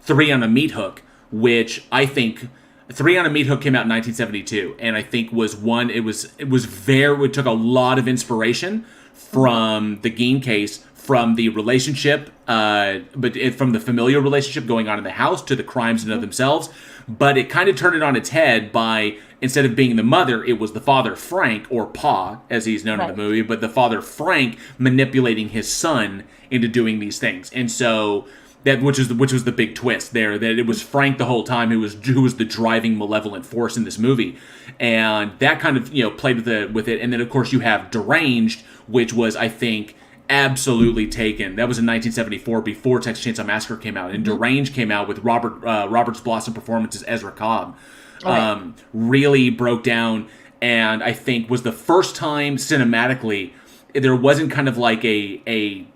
3 on a Meat Hook, which I think 3 on a Meat Hook came out in 1972, and I think it took a lot of inspiration from the Gein case, from the relationship, from the familial relationship going on in the house to the crimes in and of themselves. But it kind of turned it on its head by, instead of being the mother, it was the father Frank, or Pa, as he's known in the movie, but the father Frank manipulating his son into doing these things. And so which was the big twist there, that it was Frank the whole time who was the driving malevolent force in this movie. And that kind of played with it. And then, of course, you have Deranged, which was, I think, absolutely taken. That was in 1974, before Texas Chainsaw Massacre came out, and Deranged came out with Robert's Blossom performance as Ezra Cobb. Really broke down, and I think was the first time cinematically there wasn't kind of like a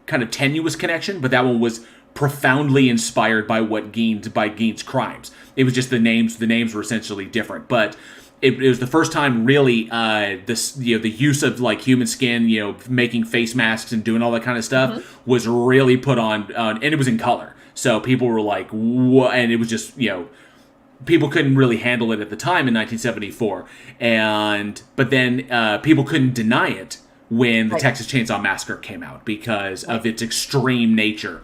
kind of tenuous connection, but that one was profoundly inspired by Gein's crimes. It was just the names were essentially different, but it was the first time really the use of like human skin, making face masks and doing all that kind of stuff was really put on, and it was in color. So people were like, what? And it was just, people couldn't really handle it at the time in 1974. But then people couldn't deny it when the Texas Chainsaw Massacre came out because of its extreme nature.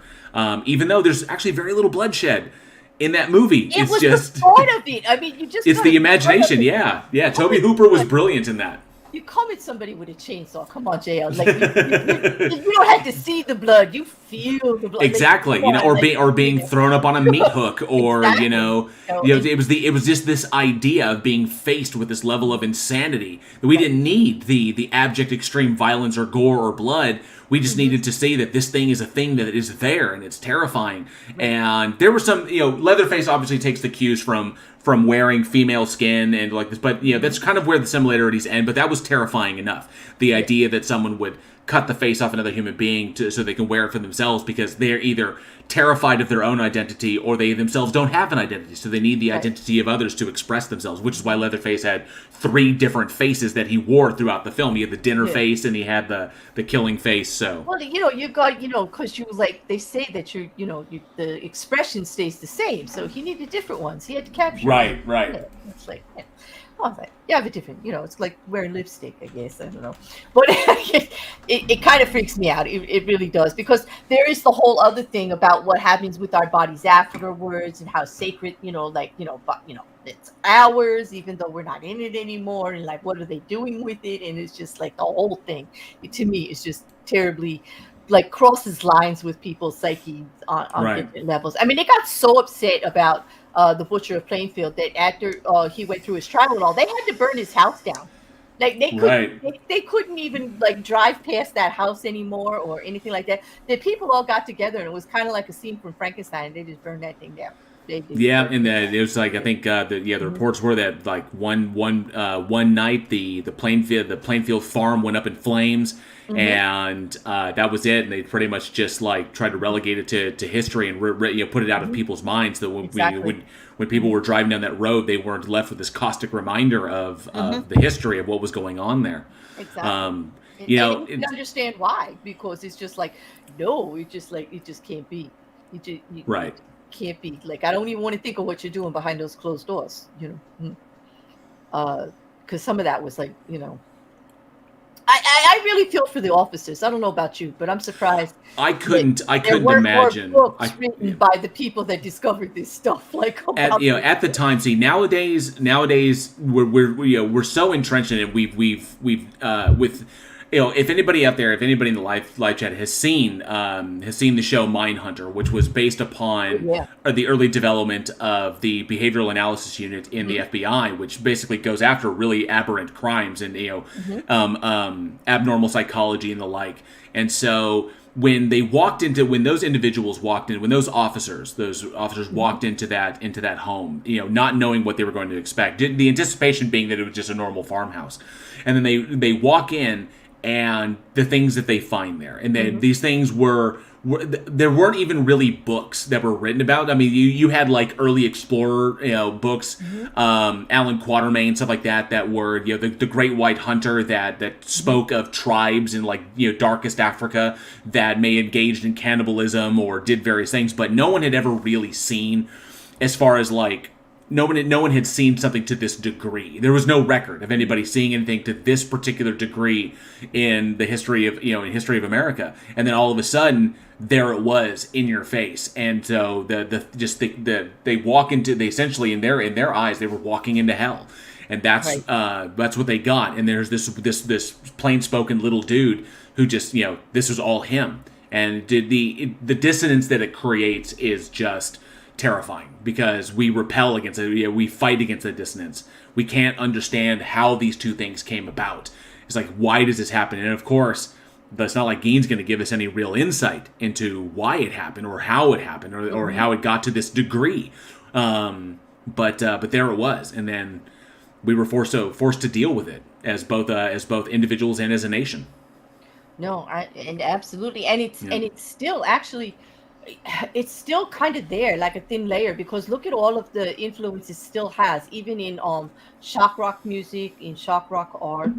Even though there's actually very little bloodshed in that movie. It was just the thought of it. I mean, it's the imagination. Yeah. Tobe Hooper was brilliant in that. You come at somebody with a chainsaw. Come on, JL. Like you don't have to see the blood. You feel the blood. Exactly. Like, or being thrown up on a meat hook, or it was just this idea of being faced with this level of insanity that we didn't need the abject extreme violence or gore or blood. We just needed to see that this thing is a thing that is there and it's terrifying. And there were some, Leatherface obviously takes the cues from wearing female skin and like this, but that's kind of where the similarities end. But that was terrifying enough. The idea that someone would cut the face off another human being so they can wear it for themselves, because they're either terrified of their own identity or they themselves don't have an identity, so they need the identity of others to express themselves, which is why Leatherface had 3 different faces that he wore throughout the film. He had the dinner face and he had the killing face. So well, you got because you like, they say that the expression stays the same, so he needed different ones. He had to capture right. It's like you have a different, it's like wearing lipstick, I guess. I don't know. But it kind of freaks me out. It really does, because there is the whole other thing about what happens with our bodies afterwards and how sacred, it's ours, even though we're not in it anymore. And like, what are they doing with it? And it's just like the whole thing, to me, is just terribly like crosses lines with people's psyche on different levels. I mean, they got so upset about the Butcher of Plainfield that after he went through his trial and all, they had to burn his house down. Like they couldn't even like drive past that house anymore or anything like that. The people all got together and it was kind of like a scene from Frankenstein. They just burned that thing down. And it was like, I think the reports were that like one night the Plainfield farm went up in flames, and that was it. And they pretty much just like tried to relegate it to history and put it out of people's minds. That when people were driving down that road, they weren't left with this caustic reminder of the history of what was going on there. Exactly. You can understand why, because it's just like, no, it just can't be. Right. Can't be. Like, I don't even want to think of what you're doing behind those closed doors, because some of that was like, I really feel for the officers. I don't know about you, but I'm surprised. I couldn't imagine. There weren't books written by the people that discovered this stuff. Like, at the time. See, nowadays we're so entrenched in it. We've with if anybody out there, if anybody in the live chat has seen the show Mindhunter, which was based upon the early development of the behavioral analysis unit in the FBI, which basically goes after really aberrant crimes and abnormal psychology and the like. And so when those officers walked into that home, not knowing what they were going to expect, the anticipation being that it was just a normal farmhouse, and then they walk in, and the things that they find there, and then these things were there weren't even really books that were written about. I mean, you had like early explorer, books, Alan Quatermain, stuff like that were, the Great White Hunter that spoke of tribes in like, darkest Africa that may engaged in cannibalism or did various things, but no one had ever really seen, as far as like, no one had seen something to this degree. There was no record of anybody seeing anything to this particular degree in the history of America. And then all of a sudden, there it was in your face. And so they walk into, they essentially in their eyes, they were walking into hell. And that's what they got. And there's this plain spoken little dude who just, this was all him. And the dissonance that it creates is just terrifying, because we repel against it. We fight against the dissonance. We can't understand how these two things came about. It's like, why does this happen? And of course, it's not like Gein's going to give us any real insight into why it happened or how it happened or how it got to this degree. But there it was, and then we were forced to deal with it as both individuals and as a nation. No, absolutely, and it's still actually. It's still kind of there, like a thin layer, because look at all of the influence it still has, even in shock rock music, in shock rock art.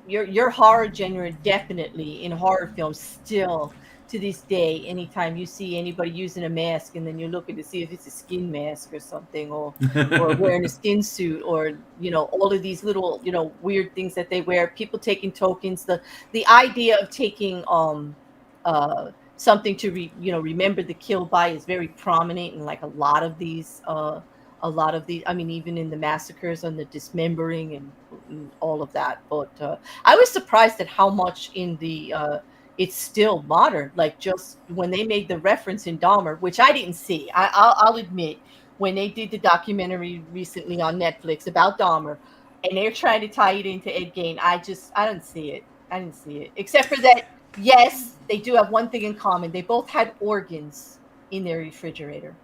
Your horror genre, definitely in horror films, still to this day, anytime you see anybody using a mask and then you're looking to see if it's a skin mask or something, or wearing a skin suit, or all of these little weird things that they wear, people taking tokens, the idea of taking something to remember the kill by is very prominent in like a lot of these. I mean, even in the massacres and the dismembering and all of that. But I was surprised at how much in the it's still modern. Like just when they made the reference in Dahmer, which I didn't see. I'll admit, when they did the documentary recently on Netflix about Dahmer, and they're trying to tie it into Ed Gein, I didn't see it. I didn't see it, except for that. Yes, they do have one thing in common. They both had organs in their refrigerator.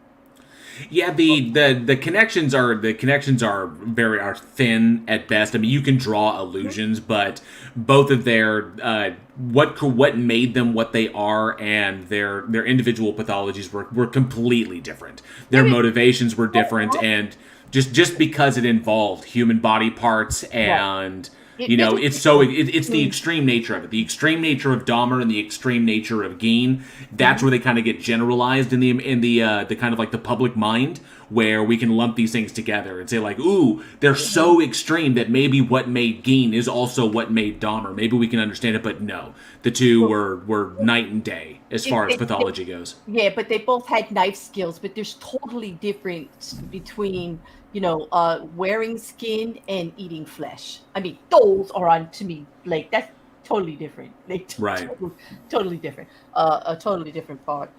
Yeah, the connections are thin at best. I mean, you can draw allusions, but both of their what made them what they are and their individual pathologies were completely different. Their motivations were different, and just because it involved human body parts and. It's the extreme nature of it. The extreme nature of Dahmer and the extreme nature of Gein. That's where they kind of get generalized in the kind of like the public mind, where we can lump these things together and say like, ooh, they're so extreme that maybe what made Gein is also what made Dahmer. Maybe we can understand it, but no, the two were night and day as far as pathology goes. Yeah, but they both had knife skills, but there's totally difference between wearing skin and eating flesh. I mean, those are to me, like, that's totally different. Like, right. Totally different. A totally different part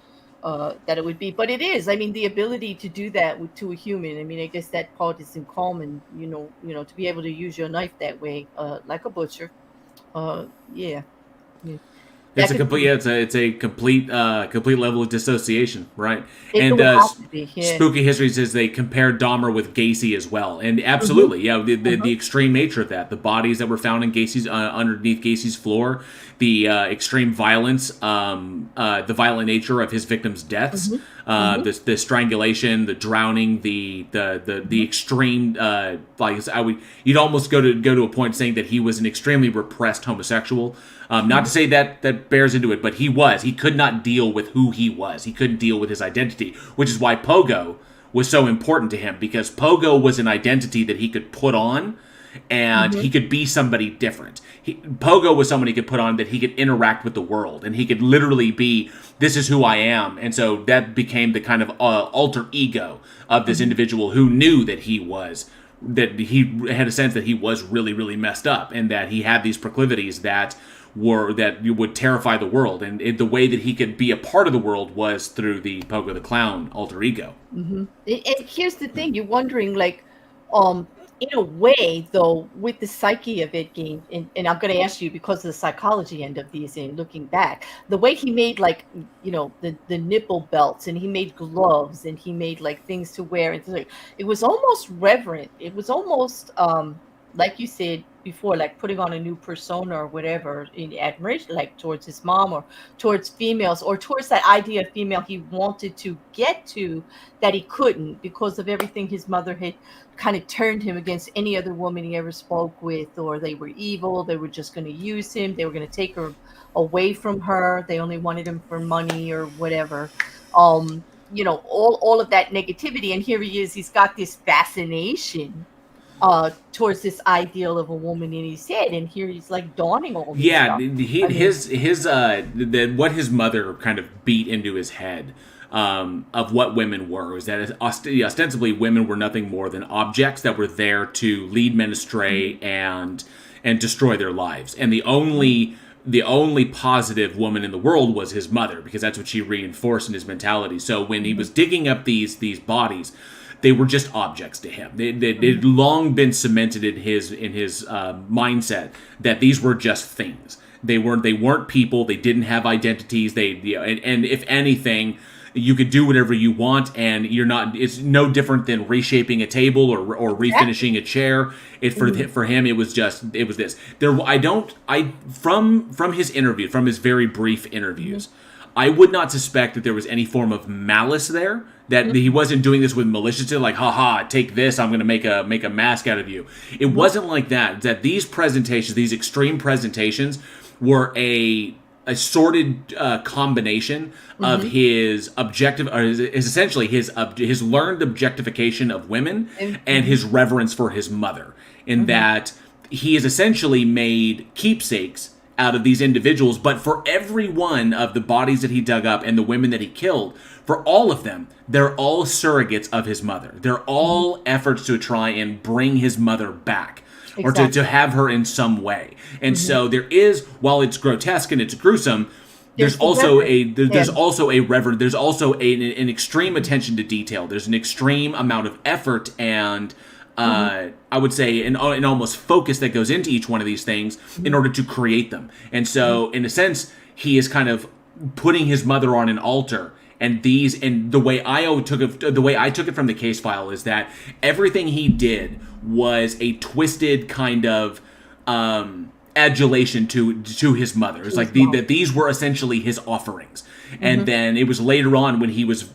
that it would be. But it is. I mean, the ability to do that to a human. I mean, I guess that part is in common. To be able to use your knife that way, like a butcher. Yeah. It's a complete level of dissociation, right? And Spooky History says they compared Dahmer with Gacy as well, and absolutely, the extreme nature of that, the bodies that were found in Gacy's underneath Gacy's floor, the extreme violence, the violent nature of his victims' deaths, the strangulation, the drowning, the extreme, you'd almost go to a point saying that he was an extremely repressed homosexual. Not to say that bears into it, but he could not deal with who he was. He couldn't deal with his identity, which is why Pogo was so important to him, because Pogo was an identity that he could put on, and he could be somebody different. Pogo was someone he could put on that he could interact with the world, and he could literally be, this is who I am. And so that became the kind of alter ego of this individual who knew that he was that he had a sense that he was really, really messed up, and that he had these proclivities that would terrify the world, and the way that he could be a part of the world was through the Pogo the Clown alter ego. And here's the thing: you're wondering, like, um, in a way, though, with the psyche of Ed Gein, and I'm going to ask you because of the psychology end of these, and looking back, the way he made, like, the nipple belts, and he made gloves, and he made like things to wear, and like, it was almost reverent. It was almost like you said before, like putting on a new persona or whatever in admiration, like towards his mom or towards females or towards that idea of female he wanted to get to that he couldn't because of everything his mother had kind of turned him against any other woman he ever spoke with, or they were evil, they were just going to use him, they were going to take her away from her, they only wanted him for money or whatever. All of that negativity, and here he is, he's got this fascination towards this ideal of a woman in his head, and here he's like dawning all this Yeah, stuff. what his mother kind of beat into his head of what women were is that ostensibly women were nothing more than objects that were there to lead men astray and destroy their lives, and the only positive woman in the world was his mother, because that's what she reinforced in his mentality. So when he was digging up these bodies, they were just objects to him. They'd long been cemented in his mindset that these were just things. They weren't people. They didn't have identities. And if anything, you could do whatever you want, and you're not. It's no different than reshaping a table or refinishing a chair. For him, it was this. From his interview, from his very brief interviews, I would not suspect that there was any form of malice there. That he wasn't doing this with maliciousness, like, haha, take this, I'm going to make a mask out of you. It wasn't like that. That these presentations, these extreme presentations, were a sordid combination of his objective, or is essentially his learned objectification of women and his reverence for his mother. In that he has essentially made keepsakes out of these individuals, but for every one of the bodies that he dug up and the women that he killed, for all of them, they're all surrogates of his mother. They're all efforts to try and bring his mother back, or to have her in some way. And so there is, while it's grotesque and it's gruesome, there's also an extreme attention to detail. There's an extreme amount of effort and I would say an almost focus that goes into each one of these things in order to create them. And so, in a sense, he is kind of putting his mother on an altar. And the way I took it from the case file is that everything he did was a twisted kind of adulation to his mother. It's like that these were essentially his offerings. And then it was later on when he was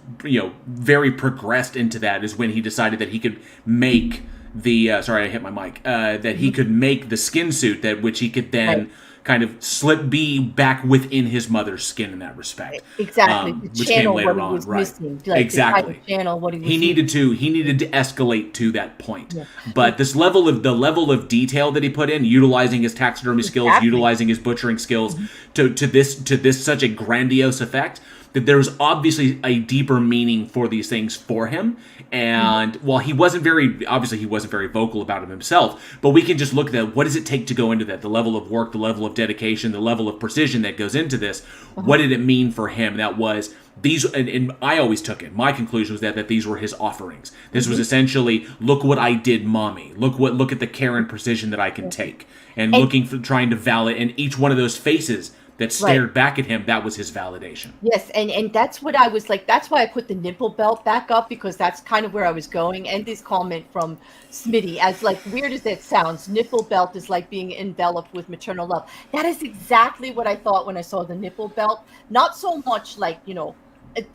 very progressed into that is when he decided that he could make the sorry, I hit my mic. That he could make the skin suit which he could then kind of be back within his mother's skin in that respect. Exactly. Which came later on, right? Missing, like exactly. Channel what he was needed to escalate to that point. Yeah. But the level of detail that he put in, utilizing his taxidermy skills, utilizing his butchering skills to this such a grandiose effect, that there's obviously a deeper meaning for these things for him. And while he wasn't very vocal about it himself, but we can just look at what does it take to go into that, the level of work, the level of dedication, the level of precision that goes into this. What did it mean for him? That was these, and I always took it. My conclusion was that these were his offerings. This was essentially, look what I did, mommy. Look at the care and precision that I can take, and looking for trying to validate. And each one of those faces that stared back at him, that was his validation. Yes, and that's what I was like. That's why I put the nipple belt back up, because that's kind of where I was going. And this comment from Smitty, as like weird as that sounds, nipple belt is like being enveloped with maternal love. That is exactly what I thought when I saw the nipple belt. Not so much like,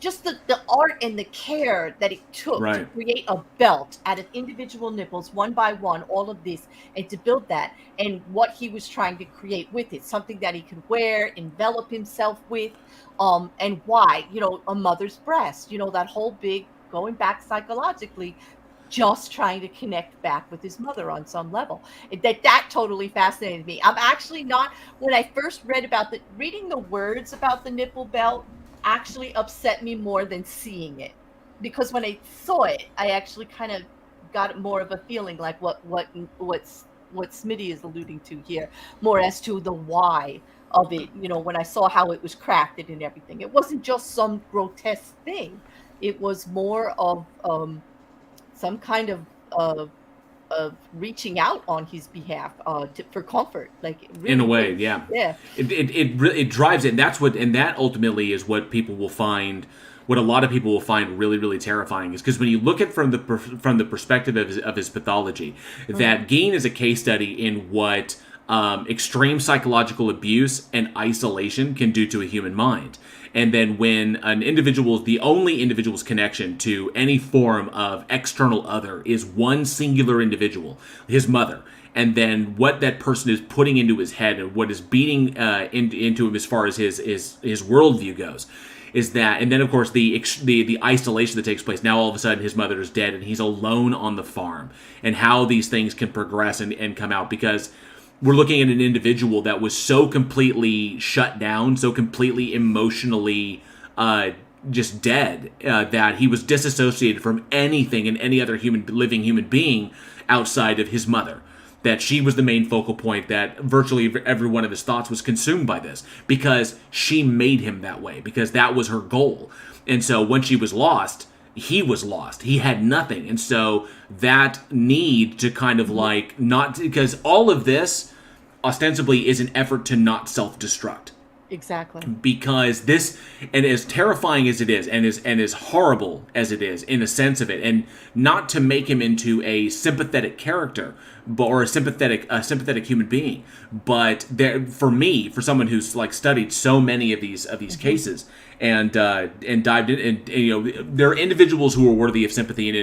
just the art and the care that it took to create a belt out of individual nipples, one by one, all of this, and to build that, and what he was trying to create with it, something that he could wear, envelop himself with, and why, a mother's breast, that whole big, going back psychologically, just trying to connect back with his mother on some level. That totally fascinated me. I'm actually not, when I first read about reading the words about the nipple belt actually upset me more than seeing it, because when I saw it, I actually kind of got more of a feeling like what Smitty is alluding to here, more as to the why of it. When I saw how it was crafted and everything, it wasn't just some grotesque thing. It was more of some kind of reaching out on his behalf for comfort, like it In really a way, was. yeah. Yeah. It drives it. And that ultimately is what people will find. What a lot of people will find really, really terrifying is because when you look at from the perspective of his pathology, that Gein is a case study in what extreme psychological abuse and isolation can do to a human mind. And then when the only individual's connection to any form of external other is one singular individual, his mother, and then what that person is putting into his head and what is beating into him as far as his worldview goes, is that, and then of course the isolation that takes place. Now all of a sudden his mother is dead and he's alone on the farm, and how these things can progress and come out, because we're looking at an individual that was so completely shut down, so completely emotionally just dead, that he was disassociated from anything and any other living human being outside of his mother. That she was the main focal point, that virtually every one of his thoughts was consumed by this, because she made him that way, because that was her goal. And so when she was lost, he was lost. He had nothing. And so that need to kind of like not, because all of this ostensibly is an effort to not self-destruct. Exactly. Because this, and as terrifying as it is, and as horrible as it is in a sense of it, and not to make him into a sympathetic character, or a sympathetic human being, but there, for someone who's like studied so many of these cases and dived in, and there are individuals who are worthy of sympathy and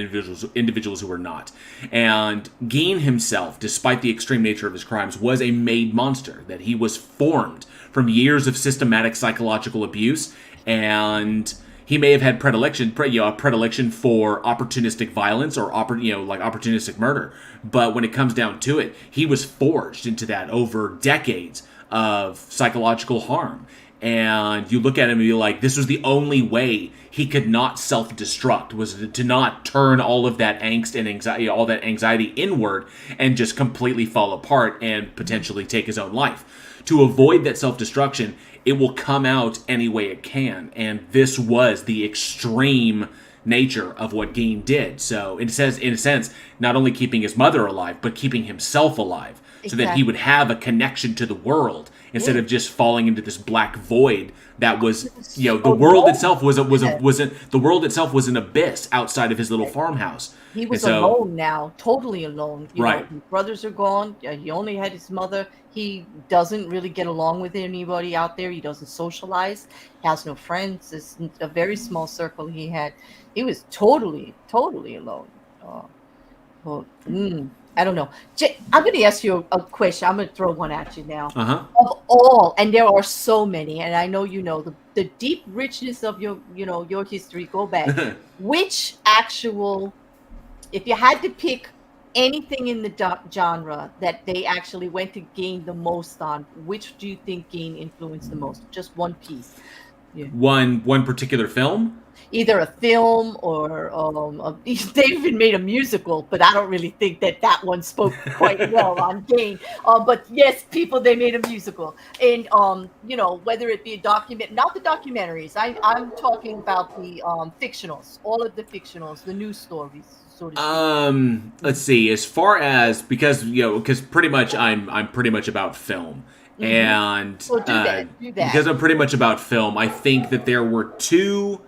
individuals who are not. And Gein himself, despite the extreme nature of his crimes, was a made monster. That he was formed from years of systematic psychological abuse, and he may have had predilection for opportunistic violence or like opportunistic murder. But when it comes down to it, he was forged into that over decades of psychological harm. And you look at him and you're like, this was the only way he could not self-destruct, was to not turn all of that angst and anxiety, all that anxiety inward, and just completely fall apart and potentially take his own life. To avoid that self-destruction, it will come out any way it can. And this was the extreme nature of what Gein did. So it says, in a sense, not only keeping his mother alive, but keeping himself alive. Exactly. So that he would have a connection to the world, instead of just falling into this black void that was, the world itself was an abyss outside of his little farmhouse. He was alone now, totally alone. His brothers are gone. He only had his mother. He doesn't really get along with anybody out there. He doesn't socialize. Has no friends. It's a very small circle he had. He was totally alone. I don't know. I'm going to ask you a question. I'm going to throw one at you now. Of all, and there are so many, and I know the deep richness of your history. Go back. Which actual, if you had to pick anything in the genre that they actually went to Gein the most on, which do you think Gein influenced the most? Just one piece. Yeah. One particular film? Either a film or they even made a musical, but I don't really think that one spoke quite well on Gein. But yes, they made a musical, and whether it be a document, not the documentaries. I'm talking about the fictionals, all of the fictionals, the news stories. So to speak. Let's see. As far as because pretty much I'm pretty much about film. And do that. Because I'm pretty much about film, I think that there were two.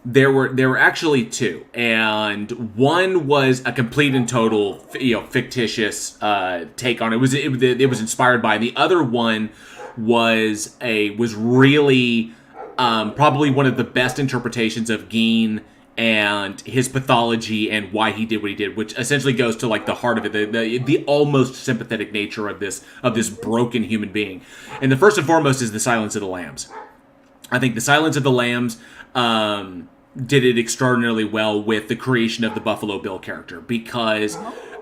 There were actually two, and one was a complete and total, fictitious take on it. It was inspired by. The other one was really probably one of the best interpretations of Gein and his pathology and why he did what he did, which essentially goes to like the heart of it, the almost sympathetic nature of this broken human being. And the first and foremost is The Silence of the Lambs. I think The Silence of the Lambs did it extraordinarily well with the creation of the Buffalo Bill character, because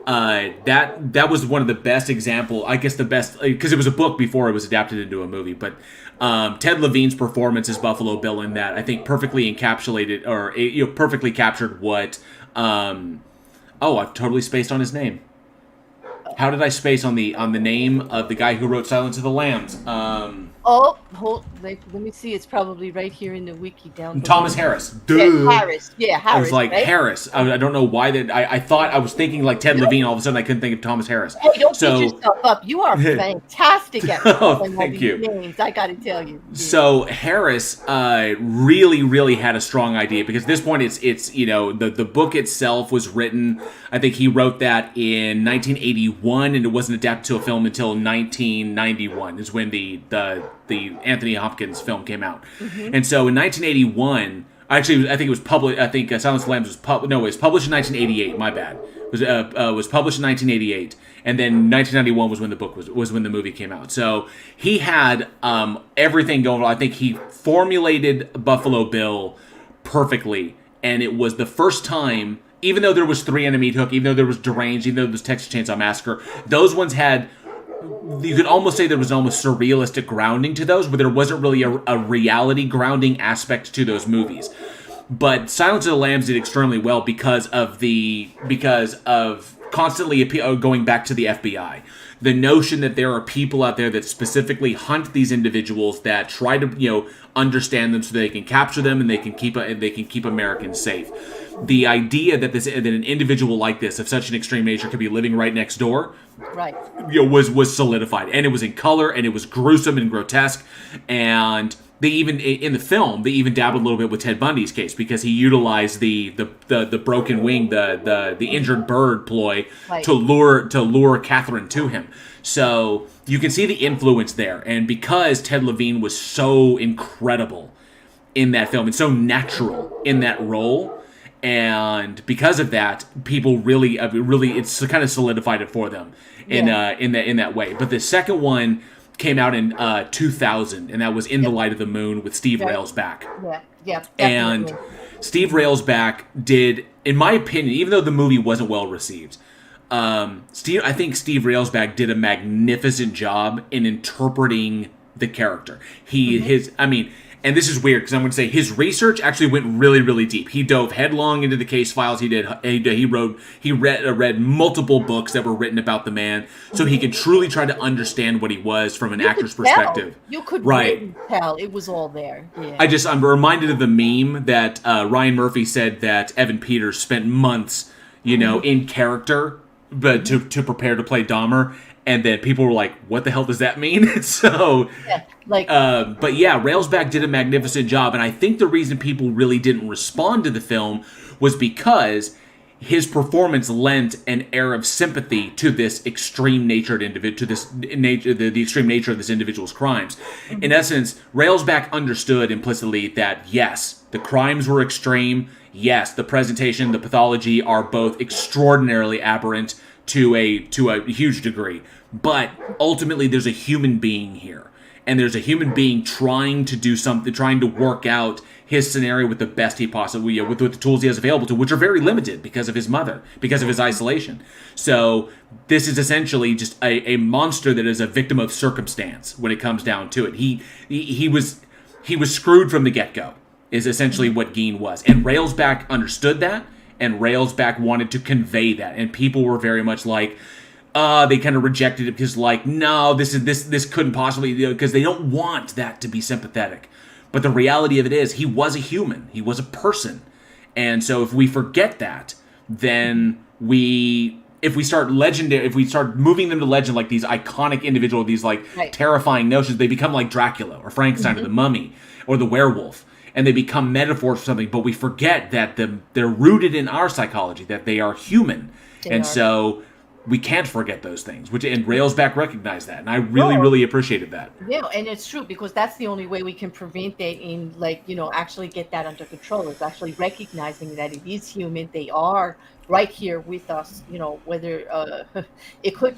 that was one of the best example, I guess the best, because it was a book before it was adapted into a movie, but Ted Levine's performance as Buffalo Bill in that, I think perfectly encapsulated, or perfectly captured what Oh, I've totally spaced on his name. How did I space on the name of the guy who wrote Silence of the Lambs? Let me see. It's probably right here in the wiki down Thomas below. Harris. Yeah, Duh. Harris. Yeah, I was Harris. like, Right? Harris. I don't know why that. I thought I was thinking like Ted Levine. All of a sudden, I couldn't think of Thomas Harris. Hey, don't beat So, yourself up. You are fantastic at oh, recalling all thank these you. names. I got to tell you. Yeah. So Harris really had a strong idea, because at this point it's you know, the book itself was written. I think he wrote that in 1981, and it wasn't adapted to a film until 1991 is when the Anthony Hopkins film came out. Mm-hmm. And so in 1981, actually I think it was published. I think Silence of the Lambs was it was published in 1988. My bad. It was published in 1988, and then 1991 was when the book was when the movie came out. So he had everything going on. I think he formulated Buffalo Bill perfectly, and it was the first time. Even though there was 3 on a Meat Hook, even though there was Deranged, even though there was Texas Chain Saw Massacre, those ones had, you could almost say there was almost surrealistic grounding to those, but there wasn't really a reality grounding aspect to those movies. But Silence of the Lambs did extremely well because of constantly going back to the FBI. The notion that there are people out there that specifically hunt these individuals, that try to understand them so they can capture them and they can keep Americans safe. The idea that an individual like this of such an extreme nature could be living right next door, right, was solidified, and it was in color, and it was gruesome and grotesque, and they even in the film they even dabbled a little bit with Ted Bundy's case, because he utilized the broken wing, the injured bird ploy, right, to lure Catherine to him. So you can see the influence there, and because Ted Levine was so incredible in that film and so natural in that role. And because of that, people really, it's kind of solidified it for them in that way. But the second one came out in 2000, and that was In the Light of the Moon with Steve Railsback. Yeah. And Steve Railsback did, in my opinion, even though the movie wasn't well received, I think Steve Railsback did a magnificent job in interpreting the character. And this is weird because I'm going to say his research actually went really, really deep. He dove headlong into the case files. He read multiple books that were written about the man, so he could truly try to understand what he was from an actor's perspective. You could really tell it was all there. Yeah. I'm reminded of the meme that Ryan Murphy said that Evan Peters spent months, in character, but to prepare to play Dahmer. And then people were like, what the hell does that mean? So, but yeah, Railsback did a magnificent job. And I think the reason people really didn't respond to the film was because his performance lent an air of sympathy to this extreme natured individual, to this nature, the extreme nature of this individual's crimes. Mm-hmm. In essence, Railsback understood implicitly that, yes, the crimes were extreme. Yes, the presentation, the pathology are both extraordinarily aberrant to a huge degree, but ultimately there's a human being here, and there's a human being trying to do something, trying to work out his scenario with the best he possibly, with the tools he has available to, which are very limited because of his mother, because of his isolation. So this is essentially just a monster that is a victim of circumstance when it comes down to it. He was screwed from the get-go, is essentially what Gein was, and Railsback understood that. And Railsback wanted to convey that, and people were very much like, they kind of rejected it because, no, this couldn't possibly, because they don't want that to be sympathetic. But the reality of it is, he was a human, he was a person, and so if we forget that, then if we start moving them to legend like these iconic individuals, these terrifying notions, they become like Dracula or Frankenstein or the Mummy or the werewolf. And they become metaphors for something, but we forget that they're rooted in our psychology, that they are human. So we can't forget those things, and Railsback recognized that, and I really appreciated that. Yeah, and it's true, because that's the only way we can prevent that in, actually get that under control, is actually recognizing that it is human. They are right here with us, whether it could,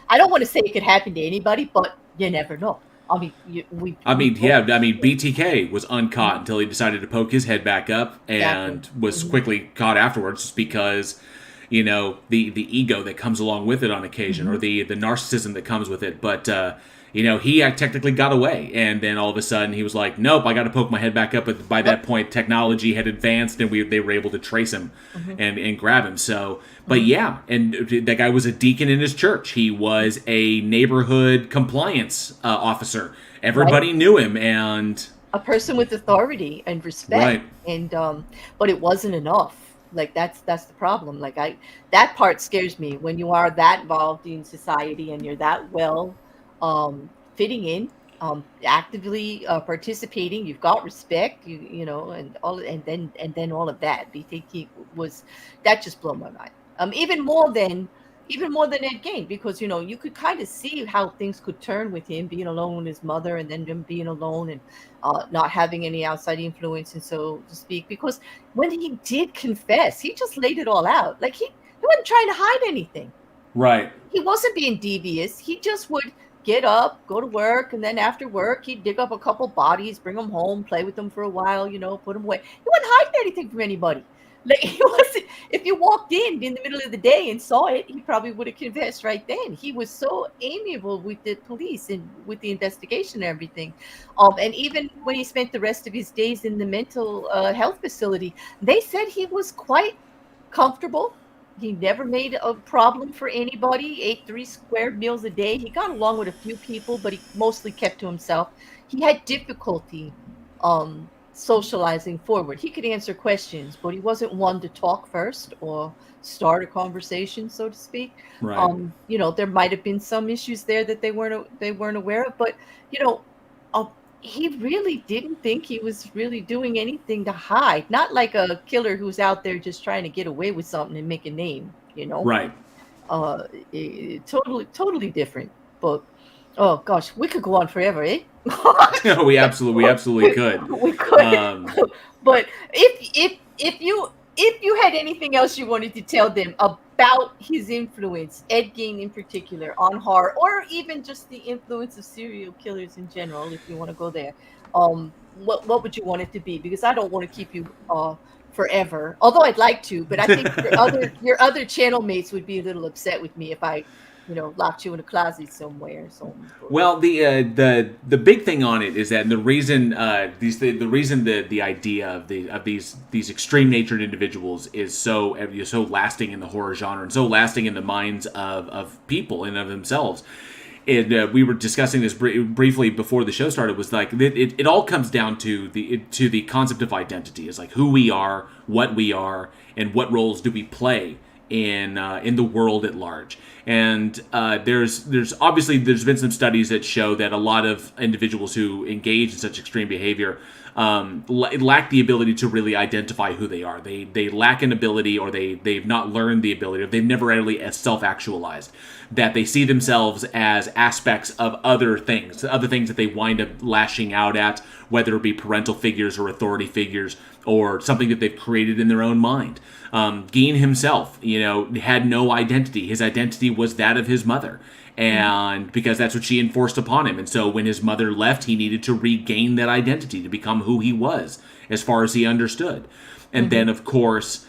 I don't want to say it could happen to anybody, but you never know. BTK was uncaught until he decided to poke his head back up, and was quickly caught afterwards, because the ego that comes along with it on occasion, or the narcissism that comes with it. But he technically got away, and then all of a sudden he was like, "Nope, I got to poke my head back up." But by that point, technology had advanced, and they were able to trace him and grab him. So, but yeah, and that guy was a deacon in his church. He was a neighborhood compliance officer. Everybody knew him, and a person with authority and respect. Right. And but it wasn't enough. Like that's the problem. Like that part scares me when you are that involved in society and you're that well fitting in, actively participating. You've got respect, and then all of that. Do you think that just blew my mind? Even more than Ed Gein, because you could kind of see how things could turn with him being alone with his mother, and then him being alone and not having any outside influence, and so to speak. Because when he did confess, he just laid it all out. Like he wasn't trying to hide anything. Right. He wasn't being devious. He just would get up, go to work, and then after work, he'd dig up a couple bodies, bring them home, play with them for a while, put them away. He wasn't hiding anything from anybody. Like he wasn't. If you walked in the middle of the day and saw it, he probably would have confessed right then. He was so amiable with the police and with the investigation and everything. And even when he spent the rest of his days in the mental health facility, they said he was quite comfortable. He never made a problem for anybody. Ate 3 square meals a day. He got along with a few people, but he mostly kept to himself. He had difficulty socializing forward. He could answer questions, but he wasn't one to talk first or start a conversation, so to speak. Right. There might have been some issues there that they weren't aware of, but he really didn't think he was really doing anything to hide. Not like a killer who's out there just trying to get away with something and make a name, Right. Totally different. But oh gosh, we could go on forever, eh? we absolutely could. We could. But if you had anything else you wanted to tell them about his influence, Ed Gein in particular, on horror, or even just the influence of serial killers in general, if you want to go there, what would you want it to be? Because I don't want to keep you forever, although I'd like to, but I think your other channel mates would be a little upset with me if I locked you in a closet somewhere. So, well, the big thing on it is that the reason the idea of these extreme natured individuals is so lasting in the horror genre and so lasting in the minds of people and of themselves. And we were discussing this briefly before the show started. Was like it all comes down to the concept of identity. Is like who we are, what we are, and what roles do we play in the world at large. And there's been some studies that show that a lot of individuals who engage in such extreme behavior lack the ability to really identify who they are. They lack an ability, or they've not learned the ability, or they've never really self-actualized. That they see themselves as aspects of other things that they wind up lashing out at, whether it be parental figures or authority figures, or something that they've created in their own mind. Gein himself, had no identity. His identity was that of his mother, and because that's what she enforced upon him. And so when his mother left, he needed to regain that identity to become who he was, as far as he understood. And then, of course,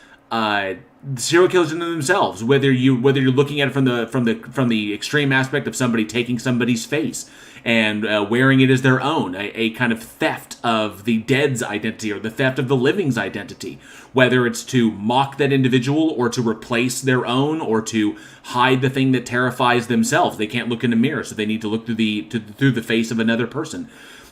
serial killers in themselves, whether you're looking at it from the extreme aspect of somebody taking somebody's face and wearing it as their own, a kind of theft of the dead's identity or the theft of the living's identity, whether it's to mock that individual or to replace their own or to hide the thing that terrifies themselves. They can't look in a mirror, so they need to look through the face of another person.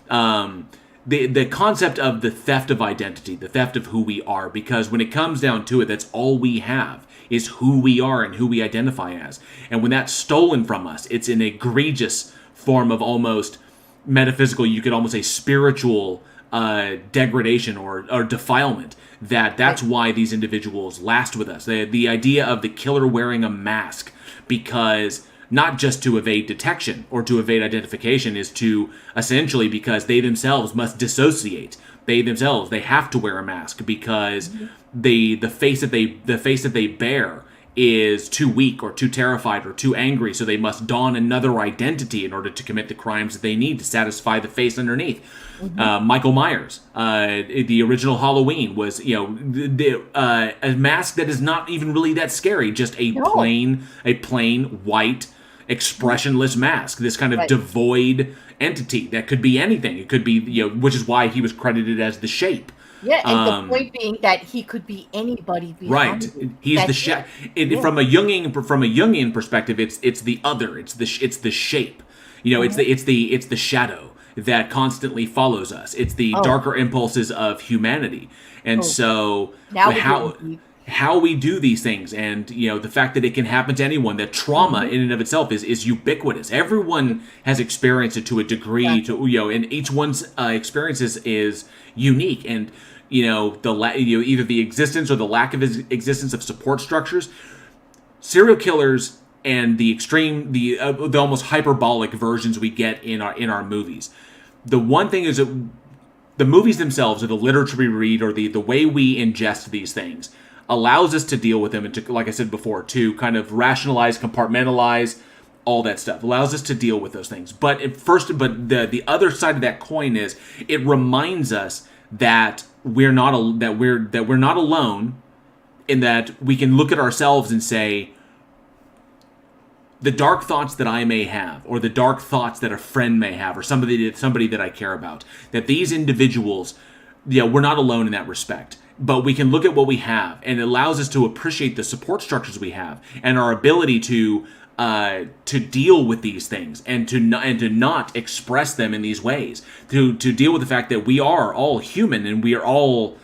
The concept of the theft of identity, the theft of who we are, because when it comes down to it, that's all we have is who we are and who we identify as. And when that's stolen from us, it's an egregious form of almost metaphysical, you could almost say spiritual degradation or defilement. That's why these individuals last with us. The idea of the killer wearing a mask, because not just to evade detection or to evade identification, is to essentially because they themselves must dissociate. They have to wear a mask because the face that they bear is too weak or too terrified or too angry, so they must don another identity in order to commit the crimes that they need to satisfy the face underneath. Michael Myers, the original Halloween, was a mask that is not even really that scary, just a plain white expressionless mask, this kind of devoid entity that could be anything. It could be, which is why he was credited as the Shape. Yeah, and the point being that he could be anybody. Right, he's the from a Jungian perspective. It's the other. It's the Shape. It's the shadow that constantly follows us. It's the darker impulses of humanity. And so now how we do these things, and the fact that it can happen to anyone, that trauma in and of itself is ubiquitous. Everyone has experienced it to a degree, and each one's experiences is unique. And either the existence or the lack of existence of support structures, serial killers, and the extreme, the almost hyperbolic versions we get in our movies. The one thing is that the movies themselves, or the literature we read, or the way we ingest these things, allows us to deal with them, and to, like I said before, to kind of rationalize, compartmentalize, all that stuff. Allows us to deal with those things. But the other side of that coin is it reminds us that we're not alone, in that we can look at ourselves and say, the dark thoughts that I may have, or the dark thoughts that a friend may have, or somebody that I care about, that these individuals, we're not alone in that respect. But we can look at what we have, and it allows us to appreciate the support structures we have, and our ability to deal with these things, and to not express them in these ways, to deal with the fact that we are all human, and we are all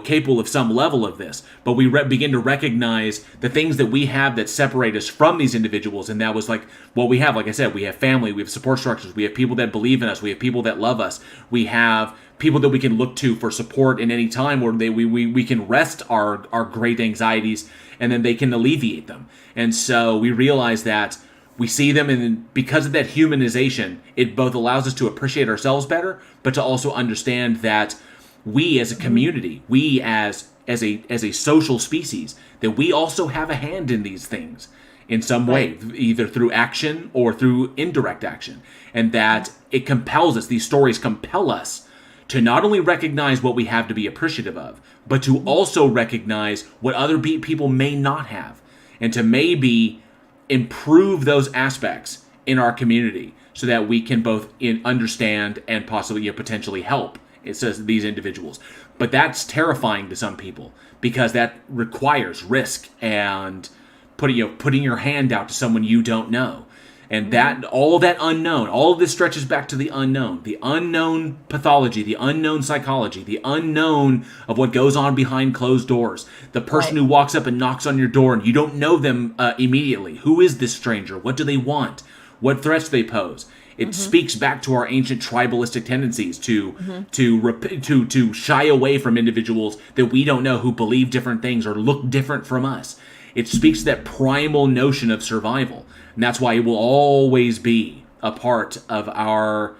capable of some level of this. But we begin to recognize the things that we have that separate us from these individuals, and that was like what we have. Like I said, we have family, we have support structures, we have people that believe in us, we have people that love us, we have people that we can look to for support in any time where we can rest our great anxieties, and then they can alleviate them. And so we realize that we see them, and because of that humanization, it both allows us to appreciate ourselves better, but to also understand that we as a community, we as a social species, that we also have a hand in these things in some way, either through action or through indirect action. And that it compels us, these stories compel us to not only recognize what we have to be appreciative of, but to also recognize what other people may not have, and to maybe improve those aspects in our community, so that we can both understand and possibly potentially help these individuals. But that's terrifying to some people, because that requires risk and putting your hand out to someone you don't know. And that all that unknown, all of this stretches back to the unknown pathology, the unknown psychology, the unknown of what goes on behind closed doors. The person who walks up and knocks on your door and you don't know them immediately. Who is this stranger? What do they want? What threats do they pose? It speaks back to our ancient tribalistic tendencies to shy away from individuals that we don't know, who believe different things or look different from us. It speaks to that primal notion of survival. And that's why it will always be a part of our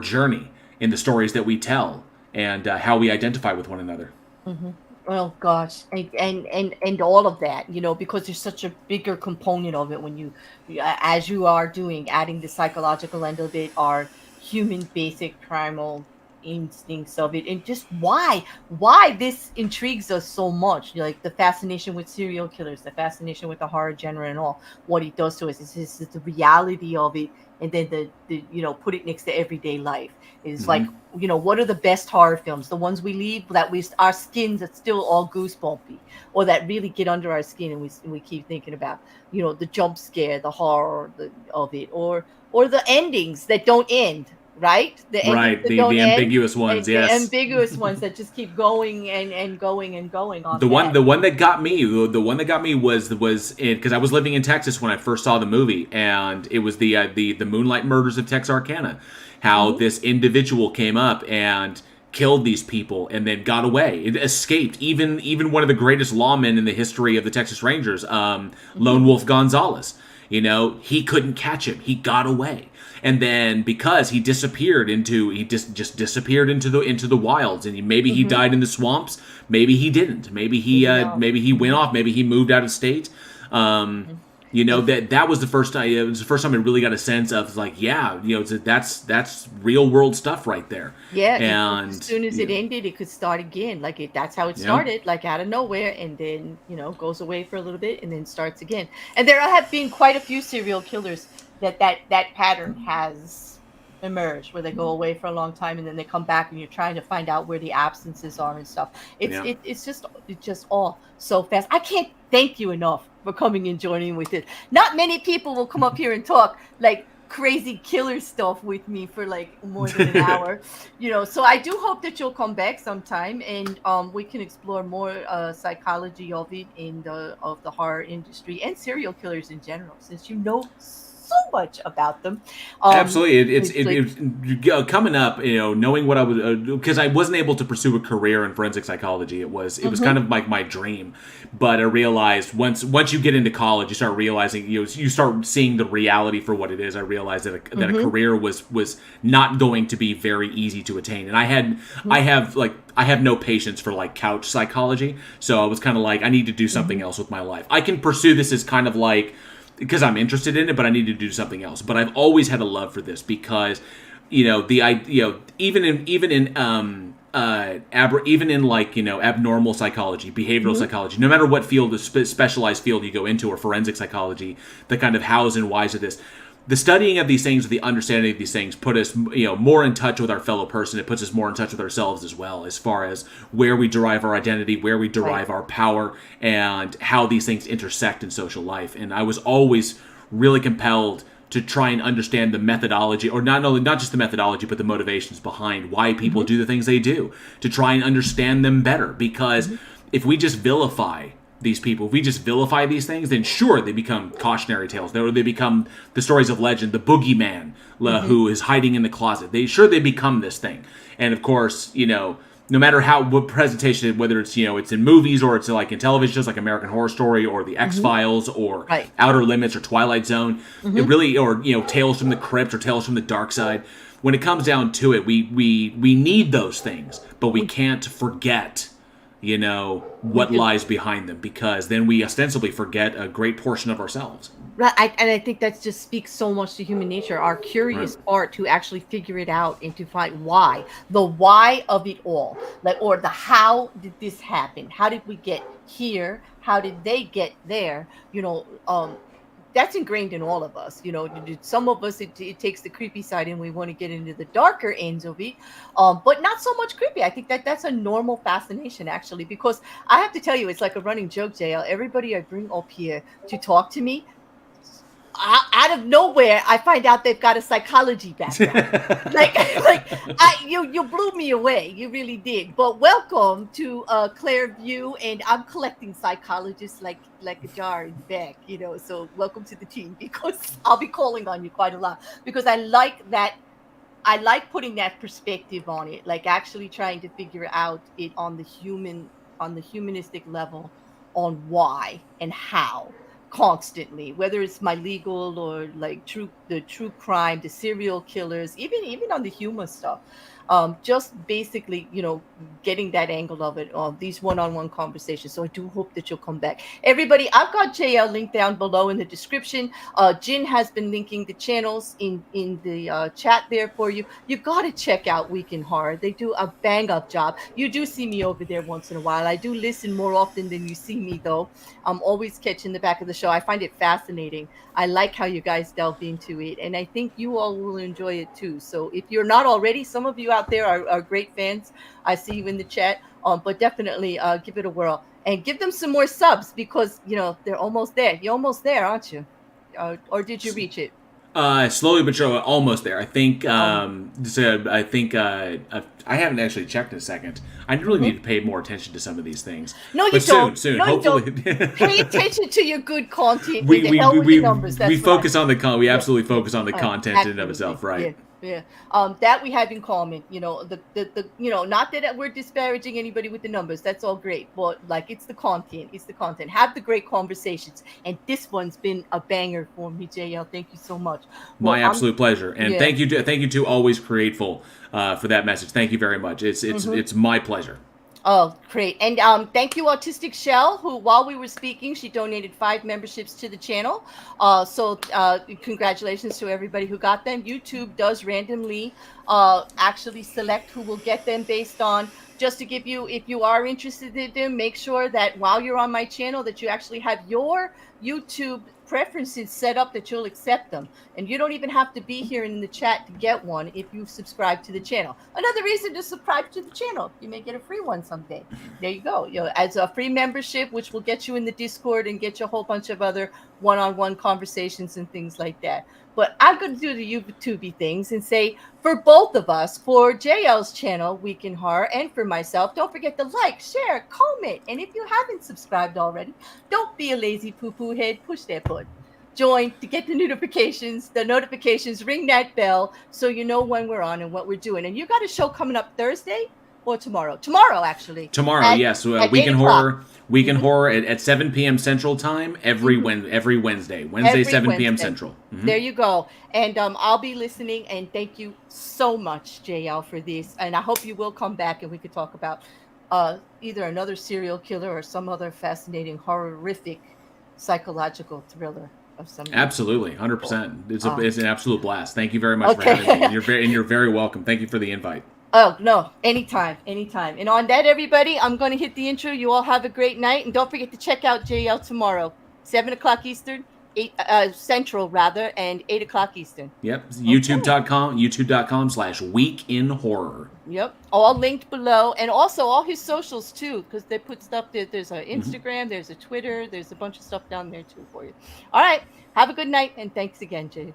journey in the stories that we tell, and how we identify with one another. Well, gosh, and all of that, because there's such a bigger component of it when you, as you are doing, adding the psychological end of it, our human basic primal instincts of it, and just why this intrigues us so much. Like the fascination with serial killers, the fascination with the horror genre, and all what it does to us is the reality of it, and then the put it next to everyday life. Is like, what are the best horror films? The ones we leave that our skins are still all goosebumpy, or that really get under our skin, and we keep thinking about, the jump scare, the horror of it, or the endings that don't end. Right? The ambiguous ones, yes. The ambiguous ones that just keep going and going and going on. The one that got me was because I was living in Texas when I first saw the movie, and it was the Moonlight Murders of Texarkana. How this individual came up and killed these people and then got away. It escaped. Even one of the greatest lawmen in the history of the Texas Rangers, Lone Wolf Gonzalez. He couldn't catch him. He got away. And then because he disappeared just disappeared into the wilds, and maybe he died in the swamps, maybe he didn't. Maybe he went off. Maybe he moved out of state. That was the first time. It was the first time I really got a sense of like, that's real world stuff right there. Yeah, and as soon as it ended, it could start again. Like that's how it started, like out of nowhere, and then goes away for a little bit and then starts again. And there have been quite a few serial killers that pattern has emerged, where they go away for a long time and then they come back, and you're trying to find out where the absences are and stuff. It's just all so fast. I can't thank you enough for coming and joining with it. Not many people will come up here and talk like crazy killer stuff with me for like more than an hour, so I do hope that you'll come back sometime, and we can explore more psychology of it of the horror industry and serial killers in general, since so much about them. Absolutely, it's coming up. Knowing what I was, because I wasn't able to pursue a career in forensic psychology. It was kind of like my dream, but I realized once you get into college, you start realizing you start seeing the reality for what it is. I realized that a career was not going to be very easy to attain, and I have no patience for like couch psychology. So I was kind of like, I need to do something else with my life. I can pursue this as kind of like, because I'm interested in it, but I need to do something else. But I've always had a love for this because, even in abnormal psychology, behavioral psychology, no matter what field, specialized field you go into, or forensic psychology, the kind of hows and whys of this, the studying of these things, the understanding of these things, put us, more in touch with our fellow person. It puts us more in touch with ourselves as well, as far as where we derive our identity, where we derive our power, and how these things intersect in social life. And I was always really compelled to try and understand the methodology, or not just the methodology, but the motivations behind why people do the things they do, to try and understand them better. Because if we just vilify these people, if we just vilify these things, then sure, they become cautionary tales. They become the stories of legend, the boogeyman who is hiding in the closet. They become this thing. And of course, no matter what presentation, whether it's it's in movies or it's like in television shows like American Horror Story or the X-Files or Outer Limits or Twilight Zone, it really, or Tales from the Crypt or Tales from the Dark Side. When it comes down to it, we need those things, but we can't forget what lies behind them, because then we ostensibly forget a great portion of ourselves. Right, and I think that just speaks so much to human nature, our curious part to actually figure it out and to find the why of it all, or the how did this happen? How did we get here? How did they get there? That's ingrained in all of us. Some of us, it takes the creepy side and we want to get into the darker ends of it, but not so much creepy. I think that's a normal fascination, actually, because I have to tell you, it's like a running joke, JL. Everybody I bring up here to talk to me, out of nowhere, I find out they've got a psychology background. You blew me away. You really did. But welcome to Clairview, and I'm collecting psychologists like a jar in the bag, So welcome to the team, because I'll be calling on you quite a lot, because I like that. I like putting that perspective on it, like actually trying to figure out it on the humanistic level, on why and how. Constantly, whether it's my legal or like the true crime, the serial killers, even on the humor stuff, just basically getting that angle of it, these one-on-one conversations. So I do hope that you'll come back, everybody. I've got JL linked down below in the description. Jin has been linking the channels in the chat there for you. You got to check out Week in Horror. They do a bang-up job. You do see me over there once in a while. I do listen more often than you see me, though. I'm always catching the back of the show. I find it fascinating. I like how you guys delve into it, and I think you all will enjoy it too. So if you're not already, some of you out there are great fans. I see you in the chat, but definitely give it a whirl and give them some more subs, because they're almost there. You're almost there, aren't you? Or did you reach it? Slowly but surely, almost there. I think. I haven't actually checked in a second. I really need to pay more attention to some of these things. No, you don't. Soon, no, hopefully. You don't. Pay attention to your good content. We numbers. We focus on the we absolutely focus on the content in and of itself, right? Yeah. That we have in common. Not that we're disparaging anybody with the numbers. That's all great. But like it's the content. It's the content. Have the great conversations. And this one's been a banger for me, JL. Thank you so much. My Well, absolute pleasure, and yeah. thank you to Always Createful for that message. Thank you very much. It's my pleasure. Oh, great. And thank you, Autistic Shell, who, while we were speaking, she donated 5 memberships to the channel. So congratulations to everybody who got them. YouTube does randomly actually select who will get them based on, just to give you, if you are interested in them, make sure that while you're on my channel that you actually have your YouTube preferences set up that you'll accept them. And you don't even have to be here in the chat to get one if you subscribe to the channel. Another reason to subscribe to the channel, you may get a free one someday. There you go. As a free membership, which will get you in the Discord and get you a whole bunch of other one-on-one conversations and things like that. But I'm going to do the YouTubey things and say, for both of us, for JL's channel, Week in Horror, and for myself, don't forget to like, share, comment. And if you haven't subscribed already, don't be a lazy poo-poo head. Push that button. Join to get the notifications, ring that bell so you know when we're on and what we're doing. And you got a show coming up Thursday or tomorrow? Tomorrow, actually. Tomorrow, yes. Week in Horror. Week in Horror at 7 p.m. Central Time every Wednesday. Wednesday, 7 p.m. Central. There you go. And I'll be listening. And thank you so much, JL, for this. And I hope you will come back and we could talk about either another serial killer or some other fascinating, horrific psychological thriller of some. Absolutely, 100%. It's an absolute blast. Thank you very much for having me. You're very welcome. Thank you for the invite. Oh, no, anytime. And on that, everybody, I'm going to hit the intro. You all have a great night. And don't forget to check out JL tomorrow, 7 o'clock Eastern, 8 Central, rather, and 8 o'clock Eastern. Yep. YouTube.com/weekinhorror. Yep. All linked below. And also all his socials, too, because they put stuff there. There's an Instagram, there's a Twitter, there's a bunch of stuff down there, too, for you. All right. Have a good night. And thanks again, Jay.